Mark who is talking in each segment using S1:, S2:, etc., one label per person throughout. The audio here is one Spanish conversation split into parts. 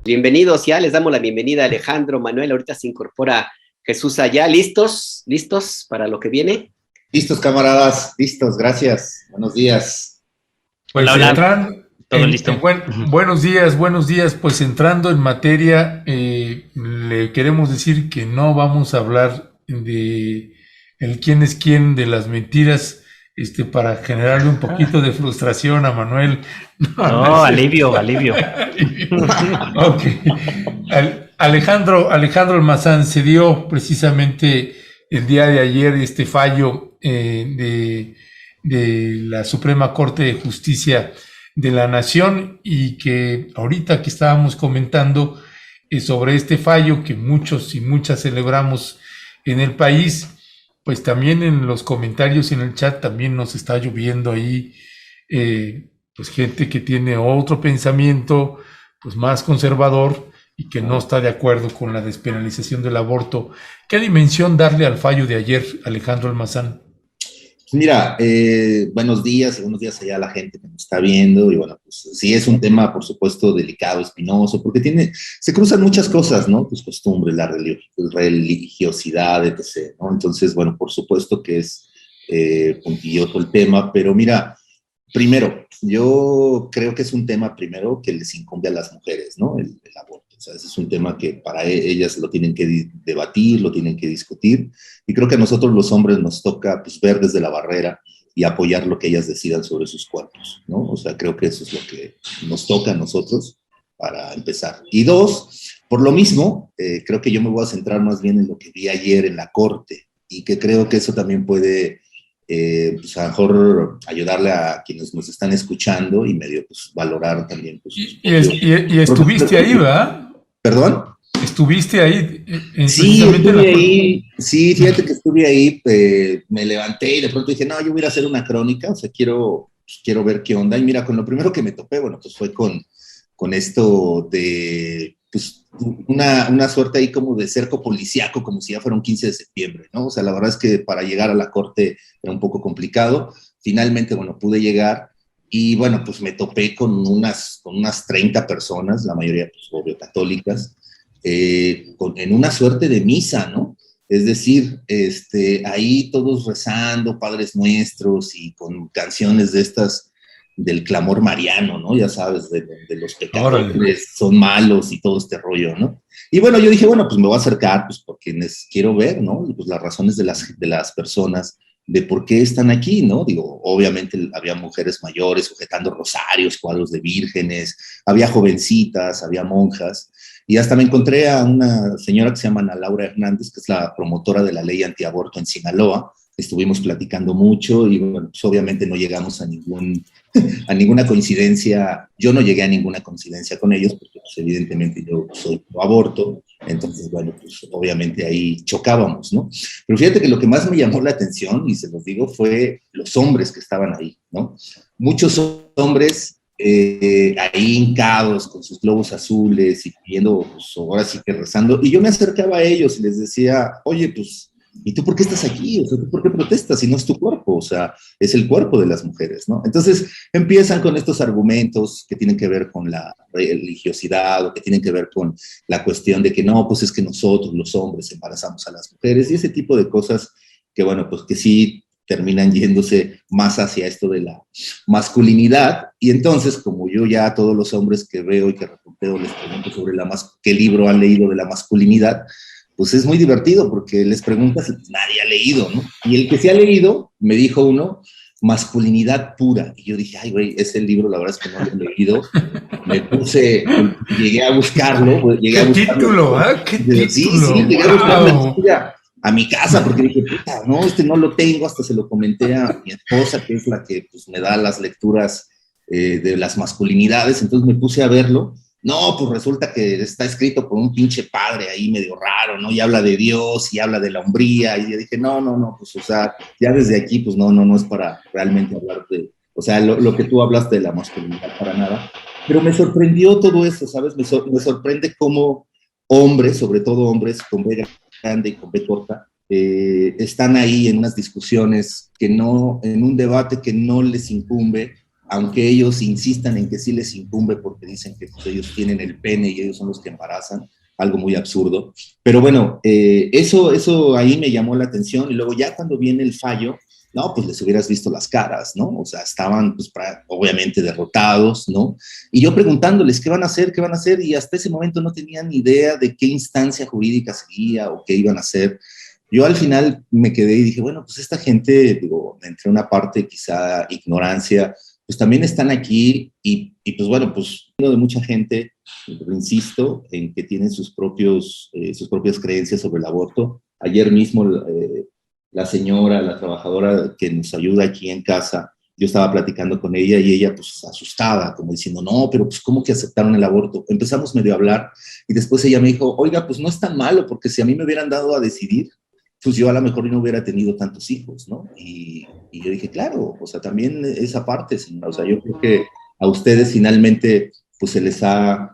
S1: Bienvenidos, ya les damos la bienvenida a Alejandro, Manuel, ahorita se incorpora Jesús allá. ¿Listos? ¿Listos para lo que viene?
S2: Listos, camaradas, listos, gracias. Buenos días.
S3: Pues
S4: hola, todo listo.
S3: Buenos días. Pues entrando en materia, le queremos decir que no vamos a hablar de el quién es quién de las mentiras, para generarle un poquito de frustración a Manuel.
S4: No, alivio.
S3: Ok. Alejandro Almazán, se dio precisamente el día de ayer este fallo de la Suprema Corte de Justicia de la Nación, y que ahorita que estábamos comentando sobre este fallo que muchos y muchas celebramos en el país, pues también en los comentarios y en el chat también nos está lloviendo ahí pues gente que tiene otro pensamiento pues más conservador y que no está de acuerdo con la despenalización del aborto. ¿Qué dimensión darle al fallo de ayer, Alejandro Almazán?
S2: Mira, buenos días allá a la gente que nos está viendo, y bueno, pues sí es un tema, por supuesto, delicado, espinoso, porque se cruzan muchas cosas, ¿no? Tus costumbres, la religiosidad, etc., ¿no? Entonces, bueno, por supuesto que es puntilloso el tema, pero mira, primero, yo creo que es un tema, primero, que les incumbe a las mujeres, ¿no? El aborto. O sea, ese es un tema que para ellas lo tienen que debatir, lo tienen que discutir, y creo que a nosotros los hombres nos toca pues, ver desde la barrera y apoyar lo que ellas decidan sobre sus cuerpos, ¿no? O sea, creo que eso es lo que nos toca a nosotros para empezar. Y dos, por lo mismo, creo que yo me voy a centrar más bien en lo que vi ayer en la Corte, y que creo que eso también puede pues a lo mejor ayudarle a quienes nos están escuchando y medio pues valorar también. Pues,
S3: y estuviste ahí, ¿verdad?
S2: ¿Perdón?
S3: ¿Estuviste ahí?
S2: Sí, estuve ahí. Sí, fíjate que estuve ahí, me levanté y de pronto dije, no, yo voy a hacer una crónica, o sea, quiero ver qué onda. Y mira, con lo primero que me topé, bueno, pues fue con esto de, pues, una suerte ahí como de cerco policíaco, como si ya fuera un 15 de septiembre, ¿no? O sea, la verdad es que para llegar a la corte era un poco complicado. Finalmente, bueno, pude llegar. Y bueno, pues me topé con unas 30 personas, la mayoría, pues, obvio, católicas, en una suerte de misa, ¿no? Es decir, ahí todos rezando, Padres Nuestros, y con canciones de estas del clamor mariano, ¿no? Ya sabes, de los pecadores son malos y todo este rollo, ¿no? Y bueno, yo dije, bueno, pues me voy a acercar, pues porque quiero ver, ¿no? Pues las razones de las personas, de por qué están aquí, ¿no? Digo, obviamente había mujeres mayores sujetando rosarios, cuadros de vírgenes, había jovencitas, había monjas, y hasta me encontré a una señora que se llama Ana Laura Hernández, que es la promotora de la ley antiaborto en Sinaloa. Estuvimos platicando mucho y, bueno, pues obviamente no llegamos a ninguna coincidencia. Yo no llegué a ninguna coincidencia con ellos porque, pues, evidentemente yo soy pro aborto. Entonces, bueno, pues obviamente ahí chocábamos, ¿no? Pero fíjate que lo que más me llamó la atención, y se los digo, fue los hombres que estaban ahí, ¿no? Muchos hombres ahí hincados con sus globos azules y pidiendo, pues ahora sí que rezando. Y yo me acercaba a ellos y les decía, oye, pues, ¿y tú por qué estás aquí? O sea, ¿tú por qué protestas si no es tu cuerpo? O sea, es el cuerpo de las mujeres, ¿no? Entonces empiezan con estos argumentos que tienen que ver con la religiosidad, o que tienen que ver con la cuestión de que no, pues es que nosotros los hombres embarazamos a las mujeres, y ese tipo de cosas que, bueno, pues que sí terminan yéndose más hacia esto de la masculinidad. Y entonces, como yo ya a todos los hombres que veo y que reporteo les pregunto sobre qué libro han leído de la masculinidad, pues es muy divertido porque les preguntas y pues nadie ha leído, ¿no? Y el que sí ha leído, me dijo uno, Masculinidad Pura. Y yo dije, ay, güey, ese libro la verdad es que no lo he leído. Me puse, llegué a buscarlo.
S3: ¿Qué título, eh? ¿Qué título?
S2: Sí, llegué a buscarlo a mi casa, porque dije, puta, no, no lo tengo. Hasta se lo comenté a mi esposa, que es la que pues, me da las lecturas de las masculinidades. Entonces me puse a verlo. No, pues resulta que está escrito por un pinche padre ahí medio raro, ¿no? Y habla de Dios y habla de la hombría. Y yo dije, no, pues, o sea, ya desde aquí, pues no es para realmente hablar de, o sea, lo que tú hablaste de la masculinidad para nada. Pero me sorprendió todo eso, ¿sabes? Me sorprende cómo hombres, sobre todo hombres con B grande y con B corta, están ahí en unas discusiones que no, en un debate que no les incumbe aunque ellos insistan en que sí les incumbe porque dicen que pues, ellos tienen el pene y ellos son los que embarazan, algo muy absurdo. Pero bueno, eso ahí me llamó la atención, y luego ya cuando viene el fallo, no, pues les hubieras visto las caras, ¿no? O sea, estaban pues obviamente derrotados, ¿no? Y yo preguntándoles, ¿qué van a hacer? ¿Qué van a hacer? Y hasta ese momento no tenían ni idea de qué instancia jurídica seguía o qué iban a hacer. Yo al final me quedé y dije, bueno, pues esta gente, digo, entre una parte quizá ignorancia, pues también están aquí y pues bueno, pues de mucha gente, insisto, en que tienen sus propias creencias sobre el aborto. Ayer mismo la señora, la trabajadora que nos ayuda aquí en casa, yo estaba platicando con ella y ella pues asustada, como diciendo, no, pero pues ¿cómo que aceptaron el aborto? Empezamos medio a hablar y después ella me dijo, oiga, pues no es tan malo, porque si a mí me hubieran dado a decidir, pues yo a lo mejor no hubiera tenido tantos hijos, ¿no? Y yo dije, claro, o sea, también esa parte, señora, o sea, yo creo que a ustedes finalmente pues se les ha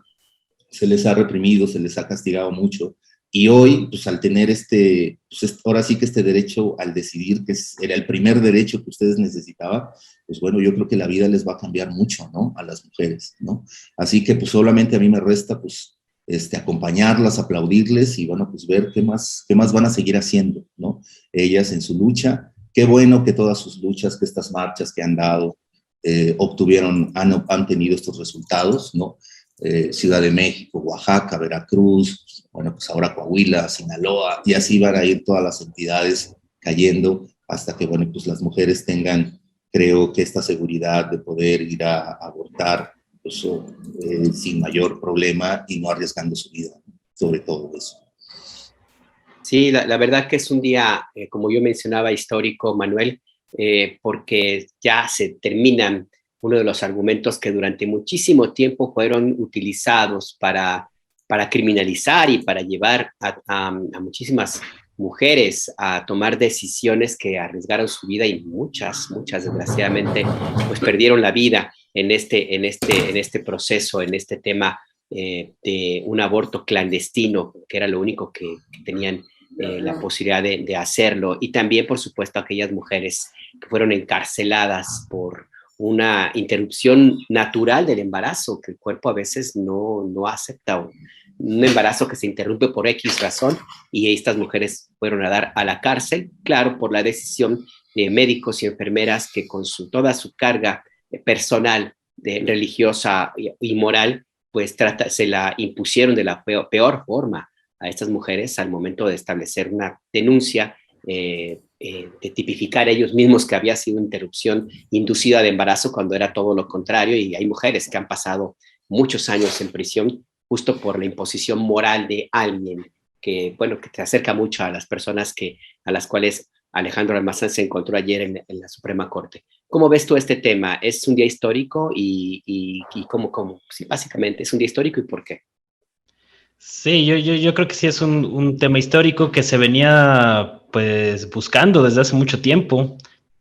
S2: reprimido, se les ha castigado mucho, y hoy, pues al tener pues ahora sí que este derecho al decidir, que era el primer derecho que ustedes necesitaban, pues bueno, yo creo que la vida les va a cambiar mucho, ¿no? A las mujeres, ¿no? Así que pues solamente a mí me resta, pues, acompañarlas, aplaudirles y bueno, pues ver qué más van a seguir haciendo, ¿no? Ellas en su lucha. Qué bueno que todas sus luchas, que estas marchas que han dado, han tenido estos resultados, ¿no? Ciudad de México, Oaxaca, Veracruz, bueno, pues ahora Coahuila, Sinaloa, y así van a ir todas las entidades cayendo hasta que, bueno, pues las mujeres tengan, creo que esta seguridad de poder ir a abortar, sin mayor problema y no arriesgando su vida, sobre todo eso.
S1: Sí, la verdad que es un día, como yo mencionaba, histórico, Manuel, porque ya se terminan uno de los argumentos que durante muchísimo tiempo fueron utilizados para criminalizar y para llevar a muchísimas mujeres a tomar decisiones que arriesgaron su vida, y muchas desgraciadamente pues perdieron la vida en este proceso, en este tema de un aborto clandestino, que era lo único que tenían la posibilidad de hacerlo. Y también, por supuesto, aquellas mujeres que fueron encarceladas por una interrupción natural del embarazo, que el cuerpo a veces no acepta, un embarazo que se interrumpe por X razón, y estas mujeres fueron a dar a la cárcel, claro, por la decisión de médicos y enfermeras que con toda su carga personal, religiosa y moral, pues se la impusieron de la peor forma a estas mujeres al momento de establecer una denuncia, de tipificar ellos mismos que había sido interrupción inducida de embarazo, cuando era todo lo contrario. Y hay mujeres que han pasado muchos años en prisión justo por la imposición moral de alguien que, bueno, que te acerca mucho a las personas a las cuales Alejandro Almazán se encontró ayer en la Suprema Corte. ¿Cómo ves tú este tema? ¿Es un día histórico? ¿Y cómo? Sí, básicamente, ¿es un día histórico y por qué?
S4: Sí, yo creo que sí es un tema histórico que se venía pues buscando desde hace mucho tiempo,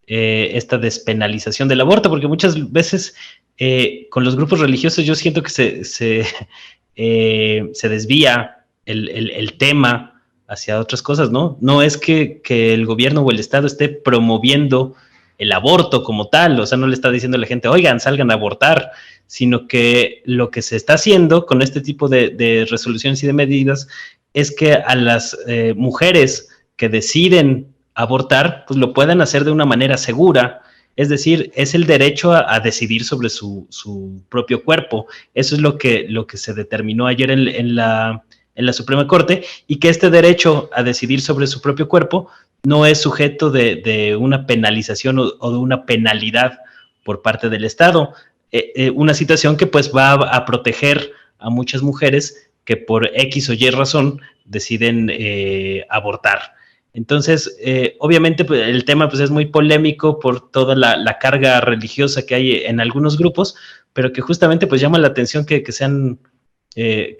S4: esta despenalización del aborto, porque muchas veces con los grupos religiosos yo siento que se desvía el tema hacia otras cosas, ¿no? No es que el gobierno o el Estado esté promoviendo el aborto como tal, o sea, no le está diciendo a la gente, oigan, salgan a abortar, sino que lo que se está haciendo con este tipo de resoluciones y de medidas es que a las mujeres que deciden abortar, pues lo puedan hacer de una manera segura. Es decir, es el derecho a decidir sobre su propio cuerpo. Eso es lo que se determinó ayer en la Suprema Corte, y que este derecho a decidir sobre su propio cuerpo no es sujeto de una penalización o de una penalidad por parte del Estado. Una situación que pues va a proteger a muchas mujeres que por X o Y razón deciden abortar. Entonces, obviamente pues, el tema pues, es muy polémico por toda la carga religiosa que hay en algunos grupos, pero que justamente pues llama la atención que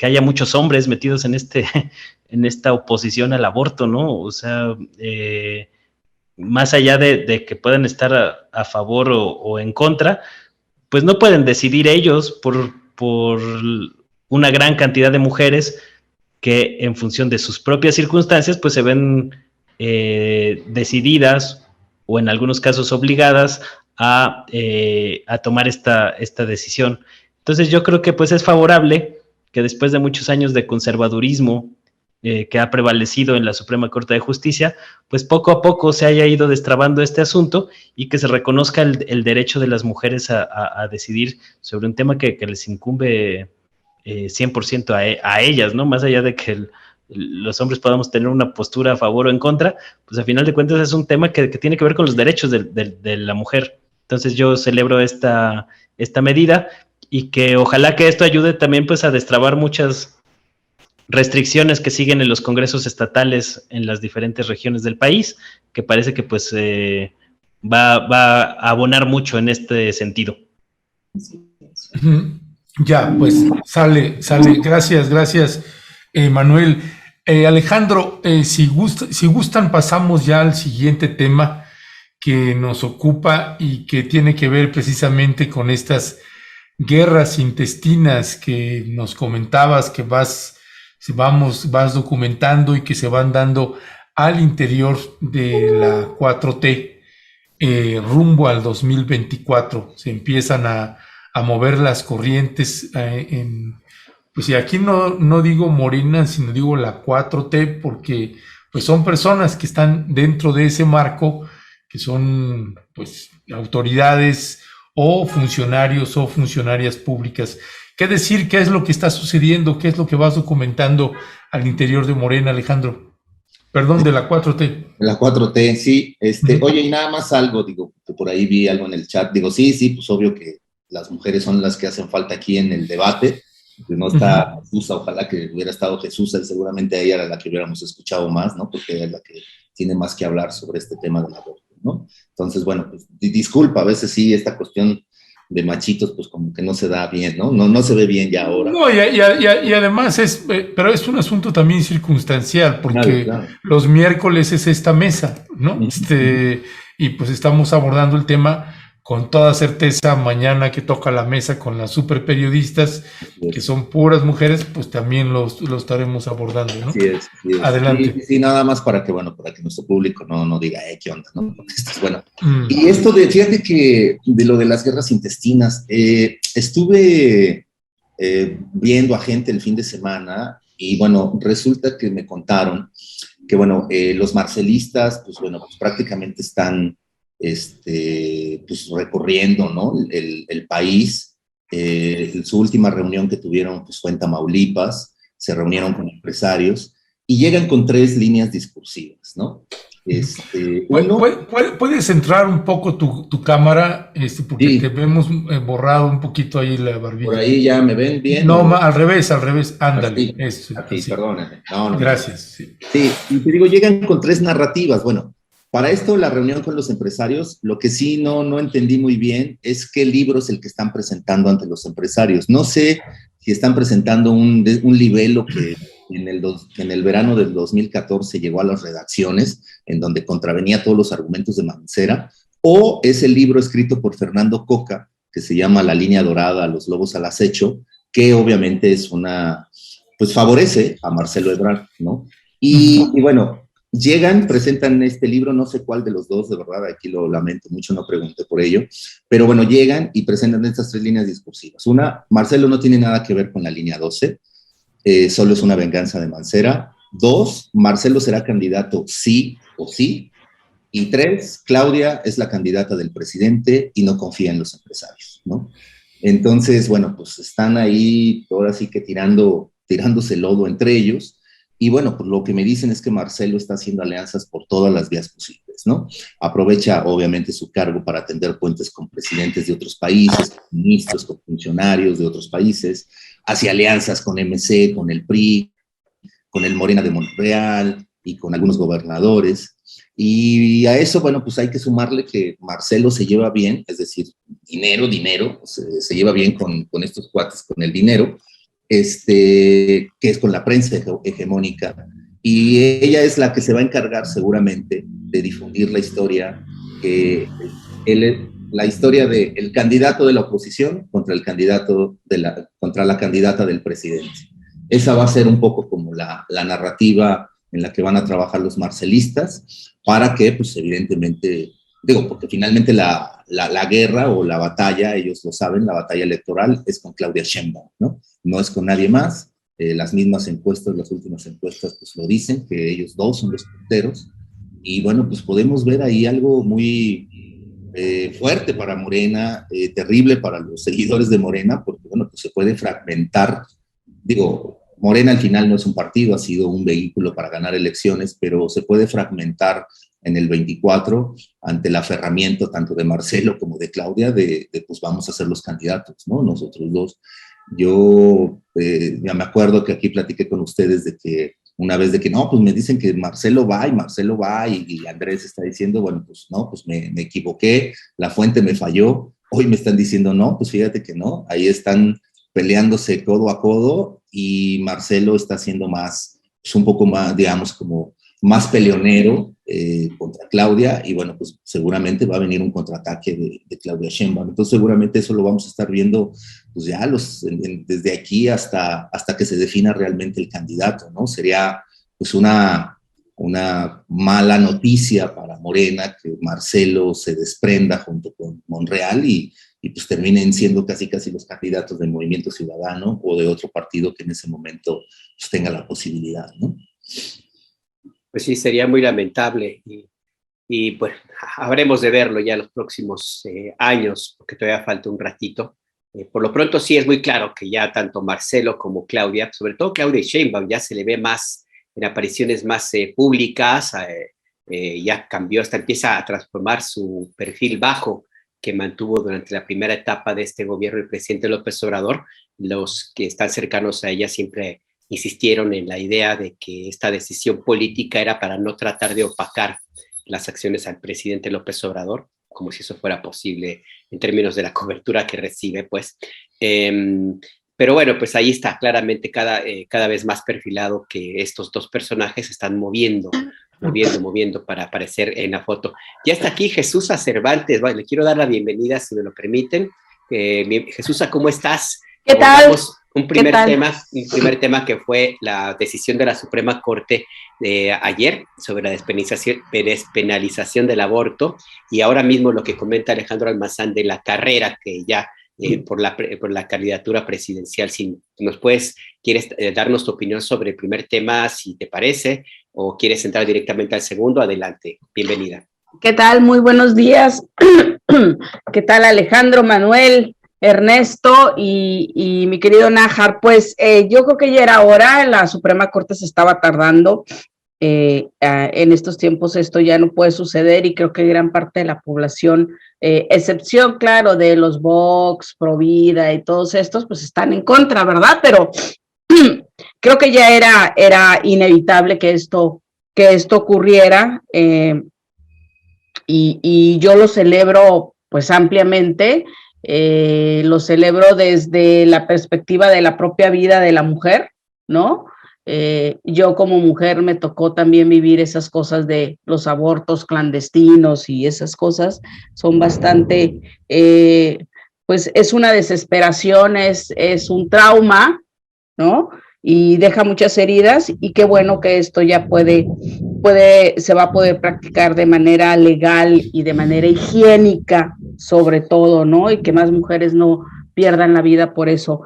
S4: haya muchos hombres metidos en esta oposición al aborto, ¿no? O sea, más allá de que puedan estar a favor o en contra, pues no pueden decidir ellos por una gran cantidad de mujeres que en función de sus propias circunstancias pues se ven decididas o en algunos casos obligadas a tomar esta decisión. Entonces yo creo que pues es favorable que después de muchos años de conservadurismo que ha prevalecido en la Suprema Corte de Justicia, pues poco a poco se haya ido destrabando este asunto y que se reconozca el derecho de las mujeres a decidir sobre un tema que les incumbe 100% a ellas, ¿no? Más allá de que los hombres podamos tener una postura a favor o en contra, pues a final de cuentas es un tema que tiene que ver con los derechos de la mujer. Entonces yo celebro esta medida y que ojalá que esto ayude también pues a destrabar muchas restricciones que siguen en los congresos estatales en las diferentes regiones del país, que parece que pues va a abonar mucho en este sentido.
S3: Ya, pues sale. Gracias, Manuel. Alejandro, si gustan, pasamos ya al siguiente tema que nos ocupa y que tiene que ver precisamente con estas guerras intestinas que nos comentabas que vas documentando y que se van dando al interior de la 4T rumbo al 2024. Se empiezan a mover las corrientes pues y aquí no digo Morena, sino digo la 4T, porque pues son personas que están dentro de ese marco, que son pues autoridades o funcionarios o funcionarias públicas. ¿Qué decir? ¿Qué es lo que está sucediendo? ¿Qué es lo que vas documentando al interior de Morena, Alejandro? Perdón, de la 4T.
S2: La 4T, sí. Oye, y nada más algo, digo, que por ahí vi algo en el chat. Digo, sí, pues obvio que las mujeres son las que hacen falta aquí en el debate. Que no está Jesús, ojalá que hubiera estado Jesús, él seguramente ella era la que hubiéramos escuchado más, ¿no? Porque ella es la que tiene más que hablar sobre este tema del aborto, ¿no? Entonces, bueno, pues disculpa, a veces sí, esta cuestión de machitos, pues como que no se da bien, ¿no? No se ve bien ya ahora.
S3: No, y además pero es un asunto también circunstancial, porque
S2: claro.
S3: Los miércoles es esta mesa, ¿no? Y pues estamos abordando el tema con toda certeza. Mañana que toca la mesa con las super periodistas, que son puras mujeres, pues también lo estaremos abordando, ¿no?
S2: Así es.
S3: Adelante.
S2: Sí, nada más para que nuestro público no diga, ¿qué onda? ¿No? Porque esto es bueno. Y esto fíjate que de lo de las guerras intestinas, estuve viendo a gente el fin de semana y bueno, resulta que me contaron que bueno, los marcelistas, pues bueno, pues prácticamente están pues recorriendo, ¿no? el país. Su última reunión que tuvieron pues fue en Tamaulipas, se reunieron con empresarios y llegan con 3 líneas discursivas, ¿no?
S3: ¿Puedes centrar un poco tu cámara? Porque
S2: sí.
S3: te vemos borrado un poquito ahí la barbilla.
S2: Por ahí ya me ven bien.
S3: No, al revés, ándale.
S2: Así, perdónenme. No.
S3: Gracias.
S2: Sí, y te digo, llegan con 3 narrativas. Bueno, para esto, la reunión con los empresarios, lo que sí no entendí muy bien es qué libro es el que están presentando ante los empresarios. No sé si están presentando un libelo que en el verano del 2014 llegó a las redacciones, en donde contravenía todos los argumentos de Mancera, o es el libro escrito por Fernando Coca, que se llama La línea dorada, los lobos al acecho, que obviamente es pues favorece a Marcelo Ebrard, ¿no? Y bueno, llegan, presentan este libro, no sé cuál de los dos, de verdad, aquí lo lamento mucho, no pregunté por ello, pero bueno, llegan y presentan estas 3 líneas discursivas. Una, Marcelo no tiene nada que ver con la línea 12, solo es una venganza de Mancera. 2, Marcelo será candidato sí o sí. Y 3, Claudia es la candidata del presidente y no confía en los empresarios, ¿no? Entonces, bueno, pues están ahí, ahora sí que tirándose lodo entre ellos. Y bueno, pues lo que me dicen es que Marcelo está haciendo alianzas por todas las vías posibles, ¿no? Aprovecha obviamente su cargo para tender puentes con presidentes de otros países, con ministros, con funcionarios de otros países, hace alianzas con MC, con el PRI, con el Morena de Montreal y con algunos gobernadores. Y a eso, bueno, pues hay que sumarle que Marcelo se lleva bien, es decir, dinero, se lleva bien con estos cuates, con el dinero, que es con la prensa hegemónica, y ella es la que se va a encargar seguramente de difundir la historia, la historia del candidato de la oposición contra el candidato contra la candidata del presidente. Esa va a ser un poco como la narrativa en la que van a trabajar los marcelistas, para que, pues evidentemente, digo, porque finalmente la guerra o la batalla, ellos lo saben, la batalla electoral es con Claudia Sheinbaum, ¿no? No es con nadie más. Las mismas encuestas, las últimas encuestas, pues lo dicen, que ellos dos son los punteros. Y bueno, pues podemos ver ahí algo muy fuerte para Morena, terrible para los seguidores de Morena, porque bueno, pues se puede fragmentar. Digo, Morena al final no es un partido, ha sido un vehículo para ganar elecciones, pero se puede fragmentar en el 24 ante el aferramiento tanto de Marcelo como de Claudia de pues vamos a ser los candidatos, ¿no? Nosotros dos. Yo ya me acuerdo que aquí platiqué con ustedes de que una vez de que no, pues me dicen que Marcelo va y Andrés está diciendo, bueno, pues no, pues me equivoqué, la fuente me falló, hoy me están diciendo no, pues fíjate que no, ahí están peleándose codo a codo y Marcelo está siendo más, pues un poco más, digamos, como más peleonero contra Claudia y bueno, pues seguramente va a venir un contraataque de Claudia Sheinbaum. Entonces seguramente eso lo vamos a estar viendo pues ya desde aquí hasta que se defina realmente el candidato, ¿no? Sería pues una mala noticia para Morena que Marcelo se desprenda junto con Monreal y pues terminen siendo casi los candidatos del Movimiento Ciudadano o de otro partido que en ese momento pues, tenga la posibilidad, ¿no?
S1: Pues sí, sería muy lamentable y pues habremos de verlo ya los próximos años, porque todavía falta un ratito. Por lo pronto sí es muy claro que ya tanto Marcelo como Claudia, sobre todo Claudia Sheinbaum, ya se le ve más en apariciones más públicas, ya cambió, hasta empieza a transformar su perfil bajo que mantuvo durante la primera etapa de este gobierno el presidente López Obrador. Los que están cercanos a ella siempre insistieron en la idea de que esta decisión política era para no tratar de opacar las acciones al presidente López Obrador, como si eso fuera posible en términos de la cobertura que recibe, pues. Pero bueno, pues ahí está claramente cada vez más perfilado que estos dos personajes están moviendo para aparecer en la foto. Ya está aquí Jesús Cervantes, le quiero dar la bienvenida, si me lo permiten. Jesús, ¿cómo estás?
S5: ¿Qué tal?
S1: Un primer tema que fue la decisión de la Suprema Corte de ayer sobre la despenalización del aborto y ahora mismo lo que comenta Alejandro Almazán de la carrera que ya por la candidatura presidencial. Si quieres darnos tu opinión sobre el primer tema, si te parece, o quieres entrar directamente al segundo, adelante. Bienvenida.
S5: ¿Qué tal? Muy buenos días. ¿Qué tal, Alejandro, Manuel, Ernesto y mi querido Nájar? Pues yo creo que ya era hora, la Suprema Corte se estaba tardando. En estos tiempos esto ya no puede suceder y creo que gran parte de la población, excepción, claro, de los Vox, Provida y todos estos, pues están en contra, ¿verdad? Pero creo que ya era inevitable que esto ocurriera y yo lo celebro pues ampliamente, lo celebro desde la perspectiva de la propia vida de la mujer, ¿no? Yo como mujer me tocó también vivir esas cosas de los abortos clandestinos y esas cosas son bastante, pues es una desesperación, es un trauma, ¿no? Y deja muchas heridas y qué bueno que esto ya se va a poder practicar de manera legal y de manera higiénica sobre todo, ¿no? Y que más mujeres no pierdan la vida por eso.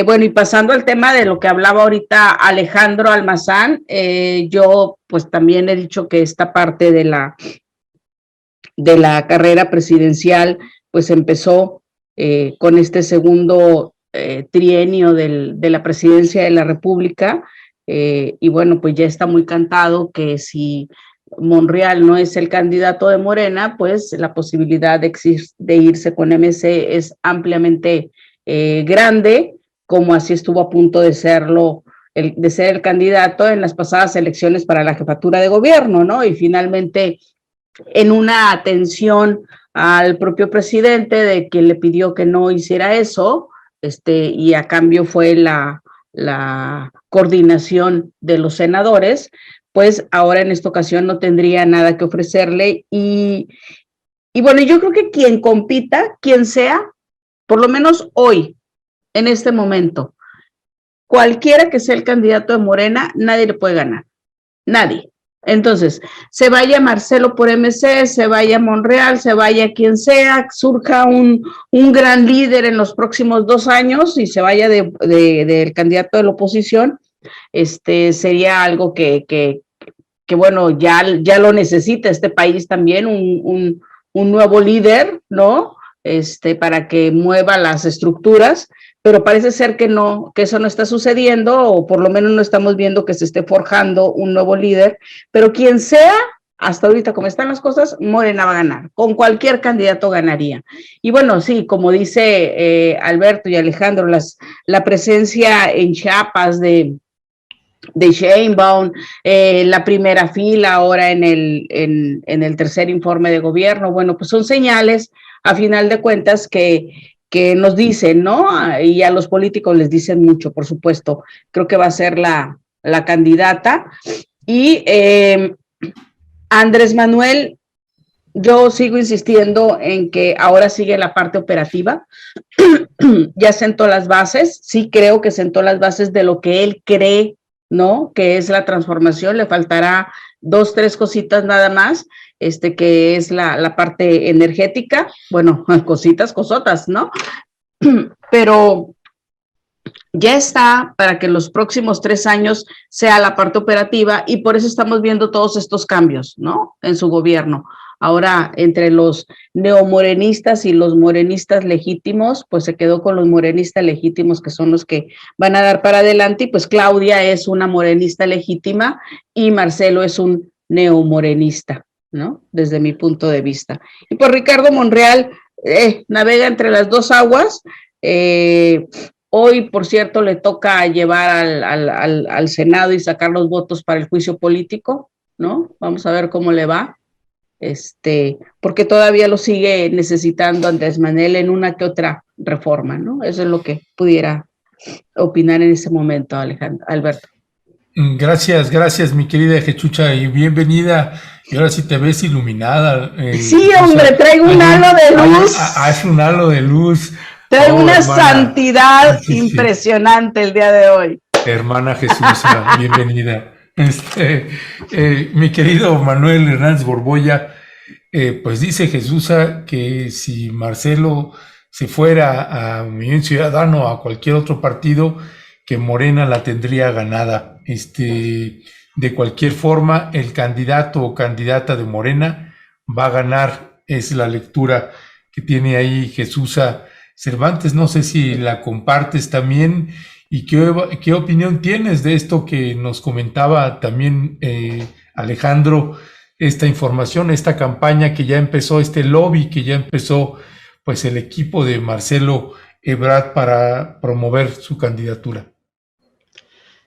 S5: Bueno, y pasando al tema de lo que hablaba ahorita Alejandro Almazán, yo pues también he dicho que esta parte de la carrera presidencial pues empezó con este segundo trienio de la presidencia de la República y bueno, pues ya está muy cantado que si Monreal no es el candidato de Morena, pues la posibilidad de irse con MC es ampliamente grande, como así estuvo a punto de serlo, de ser el candidato en las pasadas elecciones para la jefatura de gobierno, ¿no? Y finalmente, en una atención al propio presidente de quien le pidió que no hiciera eso, y a cambio fue la coordinación de los senadores, pues ahora en esta ocasión no tendría nada que ofrecerle y bueno, yo creo que quien compita, quien sea, por lo menos hoy, en este momento, cualquiera que sea el candidato de Morena, nadie le puede ganar, nadie. Entonces, se vaya Marcelo por MC, se vaya Monreal, se vaya quien sea, surja un gran líder en los próximos 2 años y se vaya del candidato de la oposición, sería algo que bueno, ya lo necesita este país también, un nuevo líder, ¿no? Para que mueva las estructuras, pero parece ser que no, que eso no está sucediendo, o por lo menos no estamos viendo que se esté forjando un nuevo líder, pero quien sea, hasta ahorita como están las cosas, Morena va a ganar, con cualquier candidato ganaría. Y bueno, sí, como dice Alberto y Alejandro, la presencia en Chiapas de Sheinbaum, la primera fila ahora en el tercer informe de gobierno, bueno, pues son señales, a final de cuentas, que nos dicen, ¿no? Y a los políticos les dicen mucho, por supuesto. Creo que va a ser la candidata. Y Andrés Manuel, yo sigo insistiendo en que ahora sigue la parte operativa. Ya sentó las bases, sí creo que sentó las bases de lo que él cree, ¿no? Que es la transformación, le faltará 2, 3 cositas nada más, que es la parte energética, bueno, cosotas, ¿no? Pero ya está para que los próximos 3 años sea la parte operativa y por eso estamos viendo todos estos cambios, ¿no? En su gobierno. Ahora, entre los neomorenistas y los morenistas legítimos, pues se quedó con los morenistas legítimos, que son los que van a dar para adelante, y pues Claudia es una morenista legítima y Marcelo es un neomorenista, ¿no? Desde mi punto de vista. Y pues Ricardo Monreal navega entre las 2 aguas. Hoy, por cierto, le toca llevar al Senado y sacar los votos para el juicio político, ¿no? Vamos a ver cómo le va. Porque todavía lo sigue necesitando Andrés Manuel en una que otra reforma, ¿no? Eso es lo que pudiera opinar en ese momento, Alberto.
S3: Gracias, mi querida Jechucha, y bienvenida. Y ahora sí te ves iluminada.
S5: Sí, hombre, traigo un halo de luz.
S3: Es un halo de luz.
S5: Traigo una hermana, santidad impresionante el día de hoy.
S3: Hermana Jesusa, bienvenida. Mi querido Manuel Hernández Borbolla, pues dice Jesusa que si Marcelo se fuera a Movimiento Ciudadano o a cualquier otro partido, que Morena la tendría ganada. De cualquier forma, el candidato o candidata de Morena va a ganar, es la lectura que tiene ahí Jesusa Cervantes. No sé si la compartes también. ¿Y qué opinión tienes de esto que nos comentaba también Alejandro, esta información, esta campaña que ya empezó, este lobby que ya empezó, pues el equipo de Marcelo Ebrard para promover su candidatura?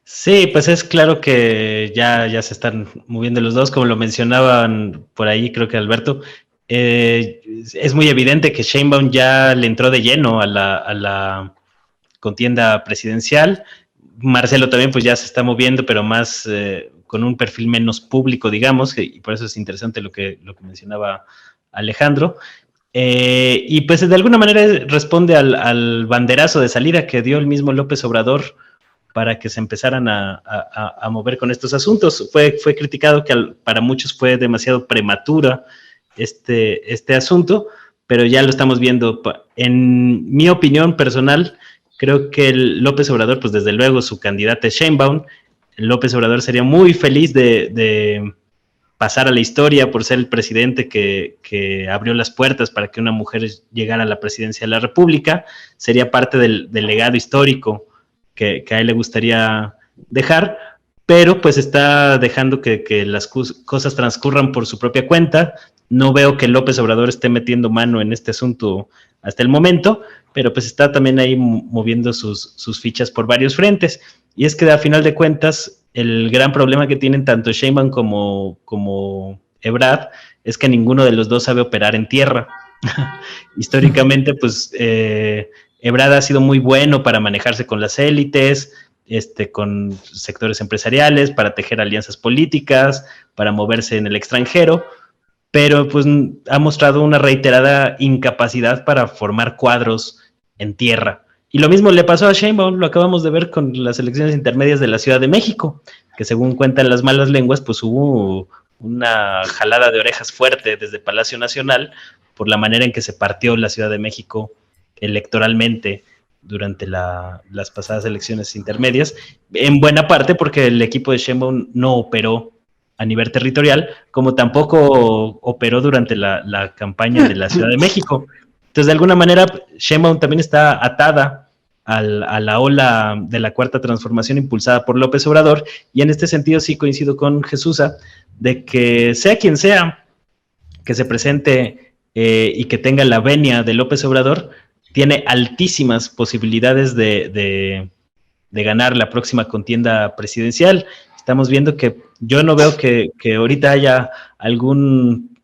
S4: Sí, pues es claro que ya se están moviendo los dos, como lo mencionaban por ahí, creo que Alberto. Es muy evidente que Sheinbaum ya le entró de lleno a la contienda presidencial. Marcelo también pues ya se está moviendo, pero más con un perfil menos público, digamos, y por eso es interesante lo que mencionaba Alejandro. Y pues de alguna manera responde al banderazo de salida que dio el mismo López Obrador para que se empezaran a mover con estos asuntos. Fue criticado que para muchos fue demasiado prematura este asunto, pero ya lo estamos viendo. En mi opinión personal, creo que López Obrador, pues desde luego su candidata es Sheinbaum. López Obrador sería muy feliz de pasar a la historia por ser el presidente que abrió las puertas para que una mujer llegara a la presidencia de la República. Sería parte del legado histórico que a él le gustaría dejar, pero pues está dejando que las cosas transcurran por su propia cuenta. No veo que López Obrador esté metiendo mano en este asunto hasta el momento, pero pues está también ahí moviendo sus fichas por varios frentes. Y es que a final de cuentas, el gran problema que tienen tanto Sheinbaum como Ebrard es que ninguno de los dos sabe operar en tierra. Históricamente, pues Ebrard ha sido muy bueno para manejarse con las élites, con sectores empresariales, para tejer alianzas políticas, para moverse en el extranjero, pero pues ha mostrado una reiterada incapacidad para formar cuadros en tierra. Y lo mismo le pasó a Sheinbaum, lo acabamos de ver con las elecciones intermedias de la Ciudad de México. que según cuentan las malas lenguas, pues hubo una jalada de orejas fuerte desde Palacio Nacional por la manera en que se partió la Ciudad de México electoralmente durante las pasadas elecciones intermedias, en buena parte porque el equipo de Sheinbaum no operó a nivel territorial, como tampoco operó durante la campaña de la Ciudad de México. Entonces, de alguna manera, Sheinbaum también está atada a la ola de la Cuarta Transformación impulsada por López Obrador, y en este sentido sí coincido con Jesusa, de que sea quien sea que se presente y que tenga la venia de López Obrador, tiene altísimas posibilidades de ganar la próxima contienda presidencial. Estamos viendo que yo no veo que ahorita haya algún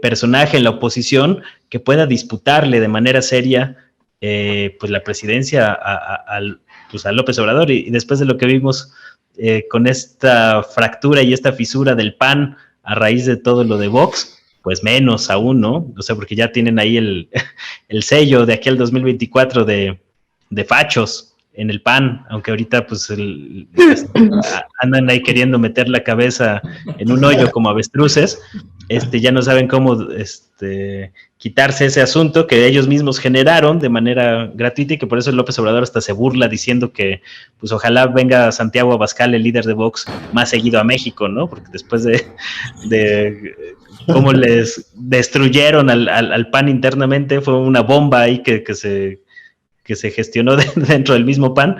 S4: personaje en la oposición que pueda disputarle de manera seria pues la presidencia a López Obrador, y después de lo que vimos con esta fractura y esta fisura del PAN a raíz de todo lo de Vox, pues menos aún, ¿no? O sea, porque ya tienen ahí el sello de aquí al 2024 de fachos en el PAN, aunque ahorita pues andan ahí queriendo meter la cabeza en un hoyo como avestruces, ya no saben cómo quitarse ese asunto que ellos mismos generaron de manera gratuita, y que por eso López Obrador hasta se burla diciendo que pues ojalá venga Santiago Abascal, el líder de Vox, más seguido a México, ¿no? Porque después de cómo les destruyeron al PAN internamente, fue una bomba ahí que se gestionó dentro del mismo PAN,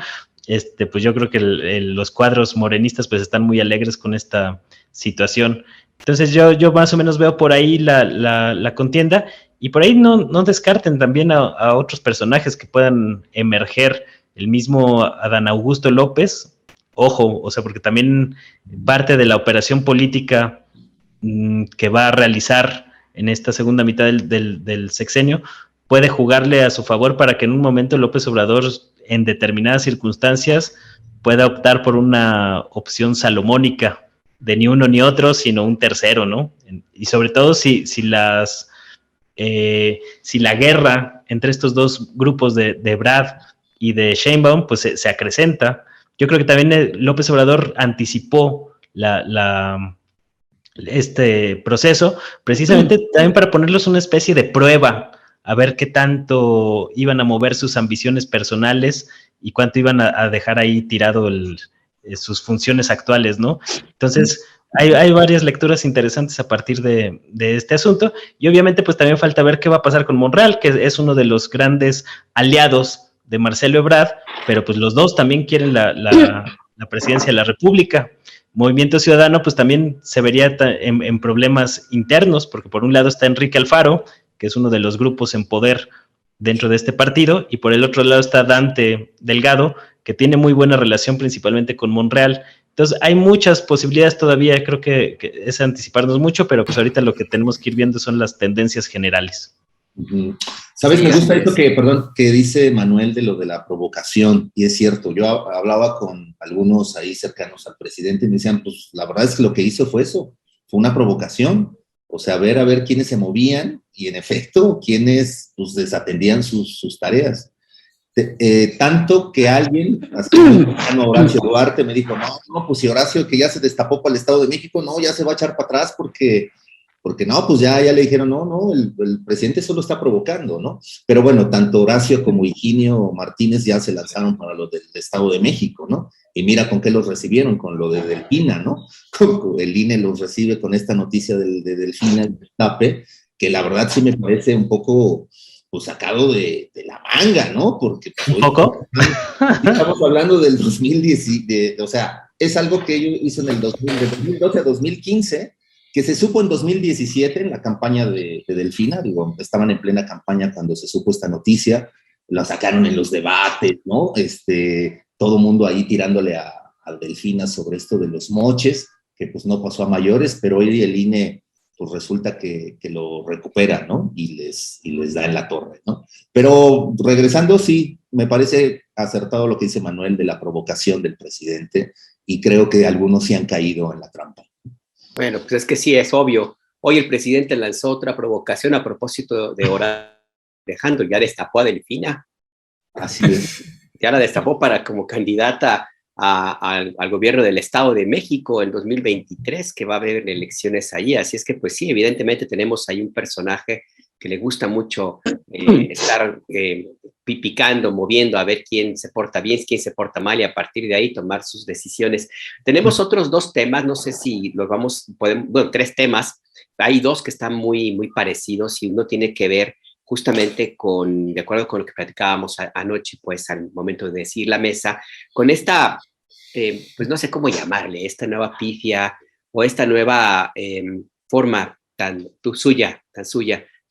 S4: pues yo creo que los cuadros morenistas pues están muy alegres con esta situación. Entonces yo más o menos veo por ahí la contienda, y por ahí no descarten también a otros personajes que puedan emerger, el mismo Adán Augusto López, ojo, o sea, porque también parte de la operación política que va a realizar en esta segunda mitad del sexenio puede jugarle a su favor para que en un momento López Obrador, en determinadas circunstancias, pueda optar por una opción salomónica de ni uno ni otro, sino un tercero, ¿no? Y sobre todo si la guerra entre estos dos grupos de Brad y de Sheinbaum pues se acrecenta. Yo creo que también López Obrador anticipó este proceso precisamente también para ponerlos una especie de prueba, a ver qué tanto iban a mover sus ambiciones personales y cuánto iban a dejar ahí tirado sus funciones actuales, ¿no? Entonces, hay varias lecturas interesantes a partir de este asunto, y obviamente pues también falta ver qué va a pasar con Monreal, que es uno de los grandes aliados de Marcelo Ebrard, pero pues los dos también quieren la presidencia de la República. Movimiento Ciudadano pues también se vería en problemas internos, porque por un lado está Enrique Alfaro, que es uno de los grupos en poder dentro de este partido, y por el otro lado está Dante Delgado, que tiene muy buena relación principalmente con Monreal. Entonces hay muchas posibilidades todavía, creo que es anticiparnos mucho, pero pues ahorita lo que tenemos que ir viendo son las tendencias generales.
S2: ¿Sabes? Me gusta esto que dice Manuel de lo de la provocación, y es cierto, yo hablaba con algunos ahí cercanos al presidente y me decían, pues la verdad es que lo que hizo fue eso, fue una provocación. O sea, a ver quiénes se movían, y en efecto, quiénes pues, desatendían sus tareas. Tanto que alguien, así como Horacio Duarte, me dijo, no, pues si Horacio, que ya se destapó para el Estado de México, no, ya se va a echar para atrás porque no, pues ya le dijeron, no, el presidente solo está provocando, ¿no? Pero bueno, tanto Horacio como Higinio Martínez ya se lanzaron para lo del Estado de México, ¿no? Y mira con qué los recibieron, con lo de Delfina, ¿no? El INE los recibe con esta noticia de Delfina, el destape, que la verdad sí me parece un poco pues, sacado de la manga, ¿no? Porque pues,
S4: ¿Un poco?
S2: Estamos hablando del 2010, o sea, es algo que ellos hizo en el 2012 a 2015, que se supo en 2017 en la campaña de Delfina, digo, estaban en plena campaña cuando se supo esta noticia, la sacaron en los debates, ¿no? Todo mundo ahí tirándole a Delfina sobre esto de los moches, que pues no pasó a mayores, pero hoy el INE pues resulta que lo recupera, ¿no? Y les da en la torre, ¿no? Pero regresando, sí, me parece acertado lo que dice Manuel de la provocación del presidente, y creo que algunos sí han caído en la trampa.
S1: Bueno, pues es que sí, es obvio. Hoy el presidente lanzó otra provocación a propósito de Alejandro, ya destapó a Delfina.
S2: Así es.
S1: Ya la destapó para como candidata al gobierno del Estado de México en 2023, que va a haber elecciones allí. Así es que, pues sí, evidentemente tenemos ahí un personaje que le gusta mucho estar picando, moviendo, a ver quién se porta bien, quién se porta mal, y a partir de ahí tomar sus decisiones. Tenemos otros 2 temas, no sé si los bueno, 3 temas. Hay 2 que están muy, muy parecidos, y uno tiene que ver justamente de acuerdo con lo que platicábamos anoche, pues al momento de decir la mesa, con esta, pues no sé cómo llamarle, esta nueva pifia o esta nueva forma tan suya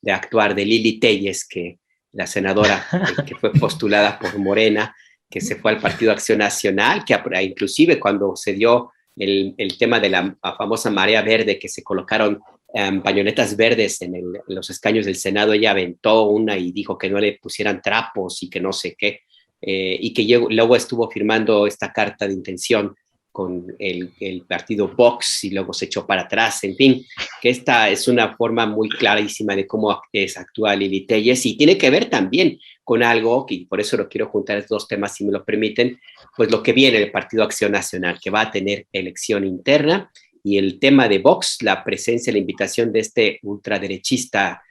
S1: de actuar de Lili Téllez, que la senadora que fue postulada por Morena, que se fue al Partido Acción Nacional, que inclusive cuando se dio el tema de la famosa marea verde, que se colocaron pañoletas verdes en los escaños del Senado, ella aventó una y dijo que no le pusieran trapos y que no sé qué, y que luego estuvo firmando esta carta de intención con el partido Vox y luego se echó para atrás. En fin, que esta es una forma muy clarísima de cómo actúa Lili Téllez, y tiene que ver también con algo, que por eso lo quiero juntar, estos 2 temas, si me lo permiten, pues lo que viene del Partido Acción Nacional, que va a tener elección interna, y el tema de Vox, la presencia, la invitación de este ultraderechista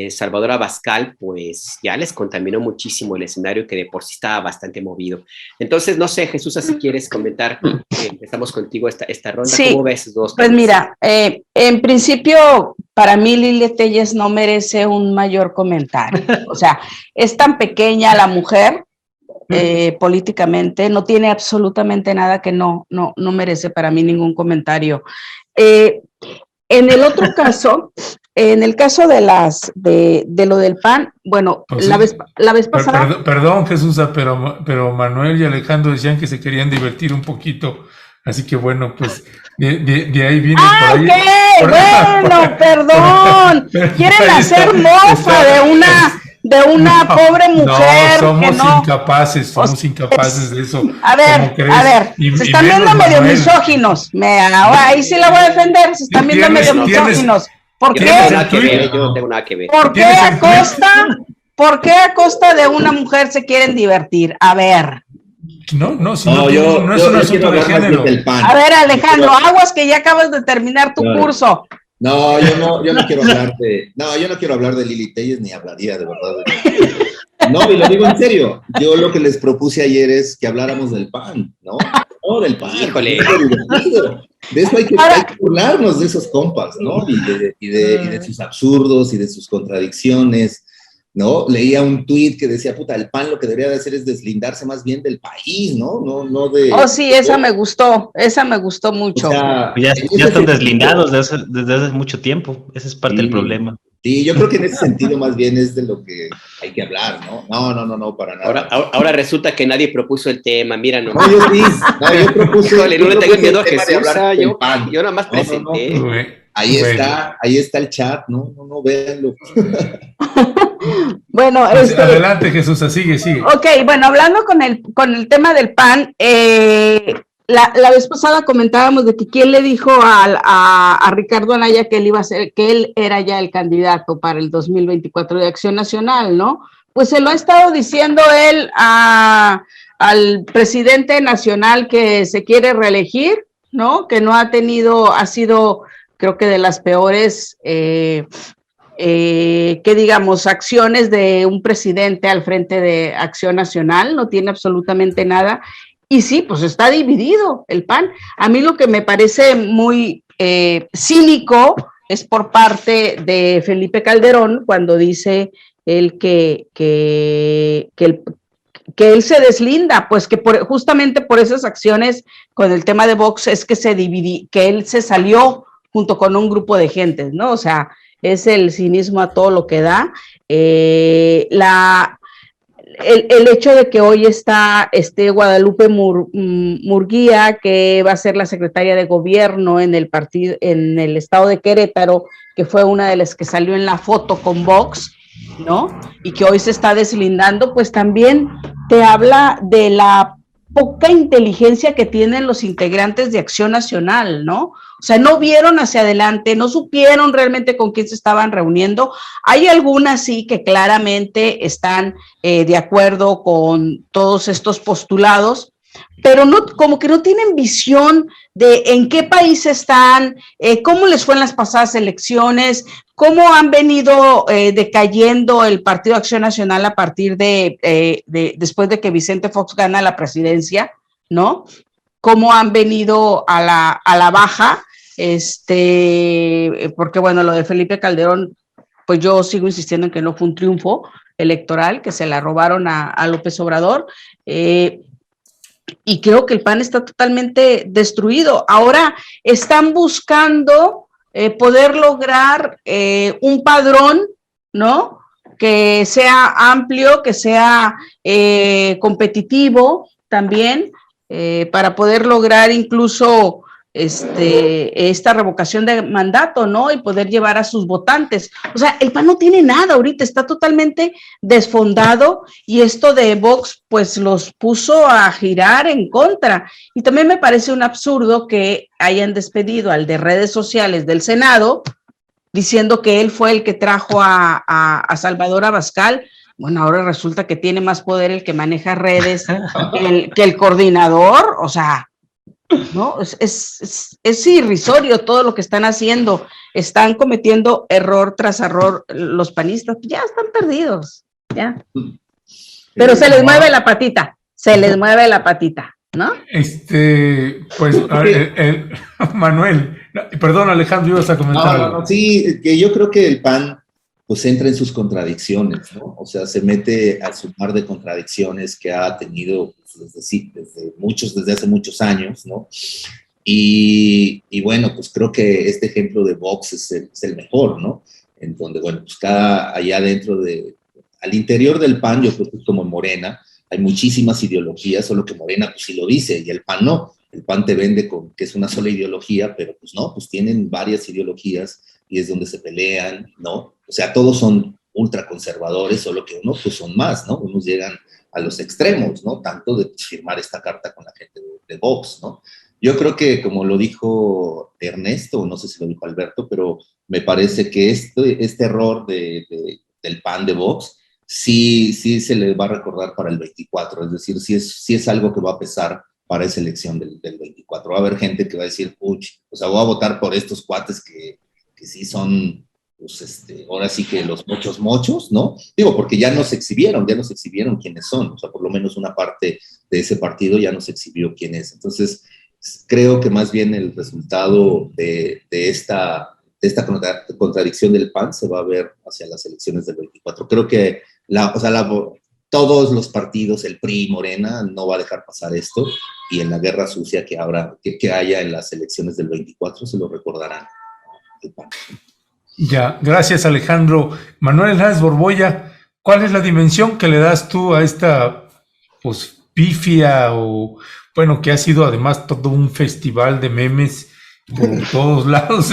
S1: Salvador Abascal, pues ya les contaminó muchísimo el escenario, que de por sí estaba bastante movido. Entonces, no sé, Jesús, si quieres comentar, empezamos contigo esta ronda. Sí, ¿cómo ves esos 2 temas?
S5: Pues mira, en principio, para mí Lili Téllez no merece un mayor comentario. O sea, es tan pequeña la mujer, políticamente, no tiene absolutamente nada, que no merece para mí ningún comentario. En el otro caso, en el caso de lo del PAN, bueno, pues la vez pasada...
S3: Perdón, Jesús, pero Manuel y Alejandro decían que se querían divertir un poquito, así que bueno, pues de ahí viene...
S5: ¡Ah, ok! Bueno, perdón. Quieren hacer mofa de una pobre mujer.
S3: Somos incapaces de eso.
S5: A ver, se están viendo medio misóginos. Ahí sí la voy a defender, se están viendo medio misóginos. ¿Por qué?
S1: Yo no tengo nada que ver.
S5: ¿Por qué a costa de una mujer se quieren divertir? A ver.
S3: No es un asunto de género.
S5: A ver, Alejandro, aguas que ya acabas de terminar tu curso.
S2: No, yo no quiero hablar de Lili Téllez, ni hablaría de verdad. No, y lo digo en serio. Yo lo que les propuse ayer es que habláramos del PAN, ¿no? No, del PAN.
S1: Híjole.
S2: De eso hay que burlarnos de esos compas, ¿no? Y de sus absurdos y de sus contradicciones, ¿no? Leía un tuit que decía, puta, el PAN lo que debería de hacer es deslindarse más bien del país, ¿no? No de...
S5: Oh, sí, esa me gustó mucho.
S2: O sea,
S4: ya están deslindados desde hace mucho tiempo, ese es parte del problema.
S2: Sí, yo creo que en ese sentido más bien es de lo que hay que hablar, ¿no? No, para nada.
S1: Ahora resulta que nadie propuso el tema, mira nomás.
S2: No, yo sí, yo propuse...
S1: Híjole, no le tengas miedo a Jesús, yo nada más presenté.
S2: Ahí está el chat, no, véanlo.
S3: Bueno, adelante, Jesús, sigue.
S5: Ok, bueno, hablando con el tema del PAN, la vez pasada comentábamos de que quién le dijo a Ricardo Anaya que él era ya el candidato para el 2024 de Acción Nacional, ¿no? Pues se lo ha estado diciendo él al presidente nacional que se quiere reelegir, ¿no? Que no ha sido, creo que de las peores, que digamos, acciones de un presidente al frente de Acción Nacional, no tiene absolutamente nada. Y sí, pues está dividido el PAN. A mí lo que me parece muy cínico es por parte de Felipe Calderón, cuando dice él que él se deslinda, pues que justamente por esas acciones con el tema de Vox es que que él se salió junto con un grupo de gentes, ¿no? O sea, es el cinismo a todo lo que da. El hecho de que hoy está Guadalupe Murguía, que va a ser la secretaria de gobierno en el estado de Querétaro, que fue una de las que salió en la foto con Vox, ¿no? Y que hoy se está deslindando, pues también te habla de la poca inteligencia que tienen los integrantes de Acción Nacional, ¿no? O sea, no vieron hacia adelante, no supieron realmente con quién se estaban reuniendo. Hay algunas sí que claramente están de acuerdo con todos estos postulados, pero no, como que no tienen visión de en qué país están, cómo les fue en las pasadas elecciones, cómo han venido decayendo el Partido Acción Nacional a partir después de que Vicente Fox gana la presidencia, ¿no? Cómo han venido a la baja, porque bueno, lo de Felipe Calderón, pues yo sigo insistiendo en que no fue un triunfo electoral, que se la robaron a López Obrador, y creo que el PAN está totalmente destruido. Ahora están buscando poder lograr un padrón, ¿no? Que sea amplio, que sea competitivo también, para poder lograr incluso esta revocación de mandato, ¿no? Y poder llevar a sus votantes. O sea, el PAN no tiene nada ahorita, está totalmente desfondado, y esto de Vox, pues los puso a girar en contra. Y también me parece un absurdo que hayan despedido al de redes sociales del Senado, diciendo que él fue el que trajo a Salvador Abascal. Bueno, ahora resulta que tiene más poder el que maneja redes que el coordinador. O sea, ¿no? Es irrisorio todo lo que están haciendo. Están cometiendo error tras error los panistas. Ya están perdidos, ya. Pero se les mueve la patita, ¿no?
S3: Pues, Manuel, perdón, Alejandro, ibas a comentar algo.
S2: No, sí, que yo creo que el PAN pues entra en sus contradicciones, ¿no? O sea, se mete a su mar de contradicciones que ha tenido pues, desde hace muchos años, ¿no? Y bueno, pues creo que este ejemplo de Vox es el mejor, ¿no? En donde, bueno, pues allá dentro al interior del PAN, yo creo que es como Morena, hay muchísimas ideologías, solo que Morena pues sí lo dice, y el PAN no. El PAN te vende que es una sola ideología, pero pues no, pues tienen varias ideologías y es donde se pelean, ¿no? O sea, todos son ultraconservadores, solo que unos pues son más, ¿no? Unos llegan a los extremos, ¿no? Tanto de firmar esta carta con la gente de Vox, ¿no? Yo creo que, como lo dijo Ernesto, o no sé si lo dijo Alberto, pero me parece que este error del PAN de Vox sí se le va a recordar para el 24, es decir, sí es algo que va a pesar para esa elección del 24. Va a haber gente que va a decir, puch, o sea, voy a votar por estos cuates que sí son, pues, ahora sí que los mochos, ¿no? Digo, porque ya nos exhibieron quiénes son, o sea, por lo menos una parte de ese partido ya nos exhibió quién es. Entonces, creo que más bien el resultado de esta contradicción del PAN se va a ver hacia las elecciones del 24. Creo que todos los partidos, el PRI, Morena, no va a dejar pasar esto, y en la guerra sucia que haya en las elecciones del 24 se lo recordarán.
S3: Ya, gracias, Alejandro. Manuel Hernández Borbolla, ¿cuál es la dimensión que le das tú a esta pues pifia, o bueno, que ha sido además todo un festival de memes por todos lados?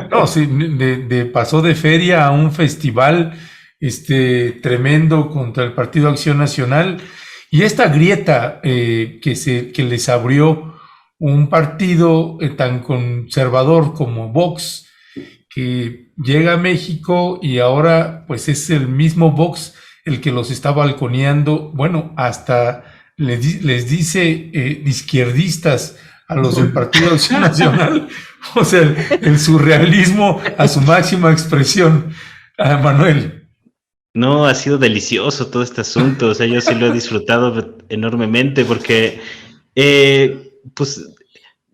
S3: No, sí, pasó de feria a un festival tremendo contra el Partido Acción Nacional, y esta grieta que les abrió un partido tan conservador como Vox, que llega a México, y ahora pues es el mismo Vox el que los está balconeando. Bueno, hasta les dice izquierdistas a los del Partido Acción Nacional. O sea, el surrealismo a su máxima expresión. Manuel.
S4: No, ha sido delicioso todo este asunto. O sea, yo sí lo he disfrutado enormemente, porque pues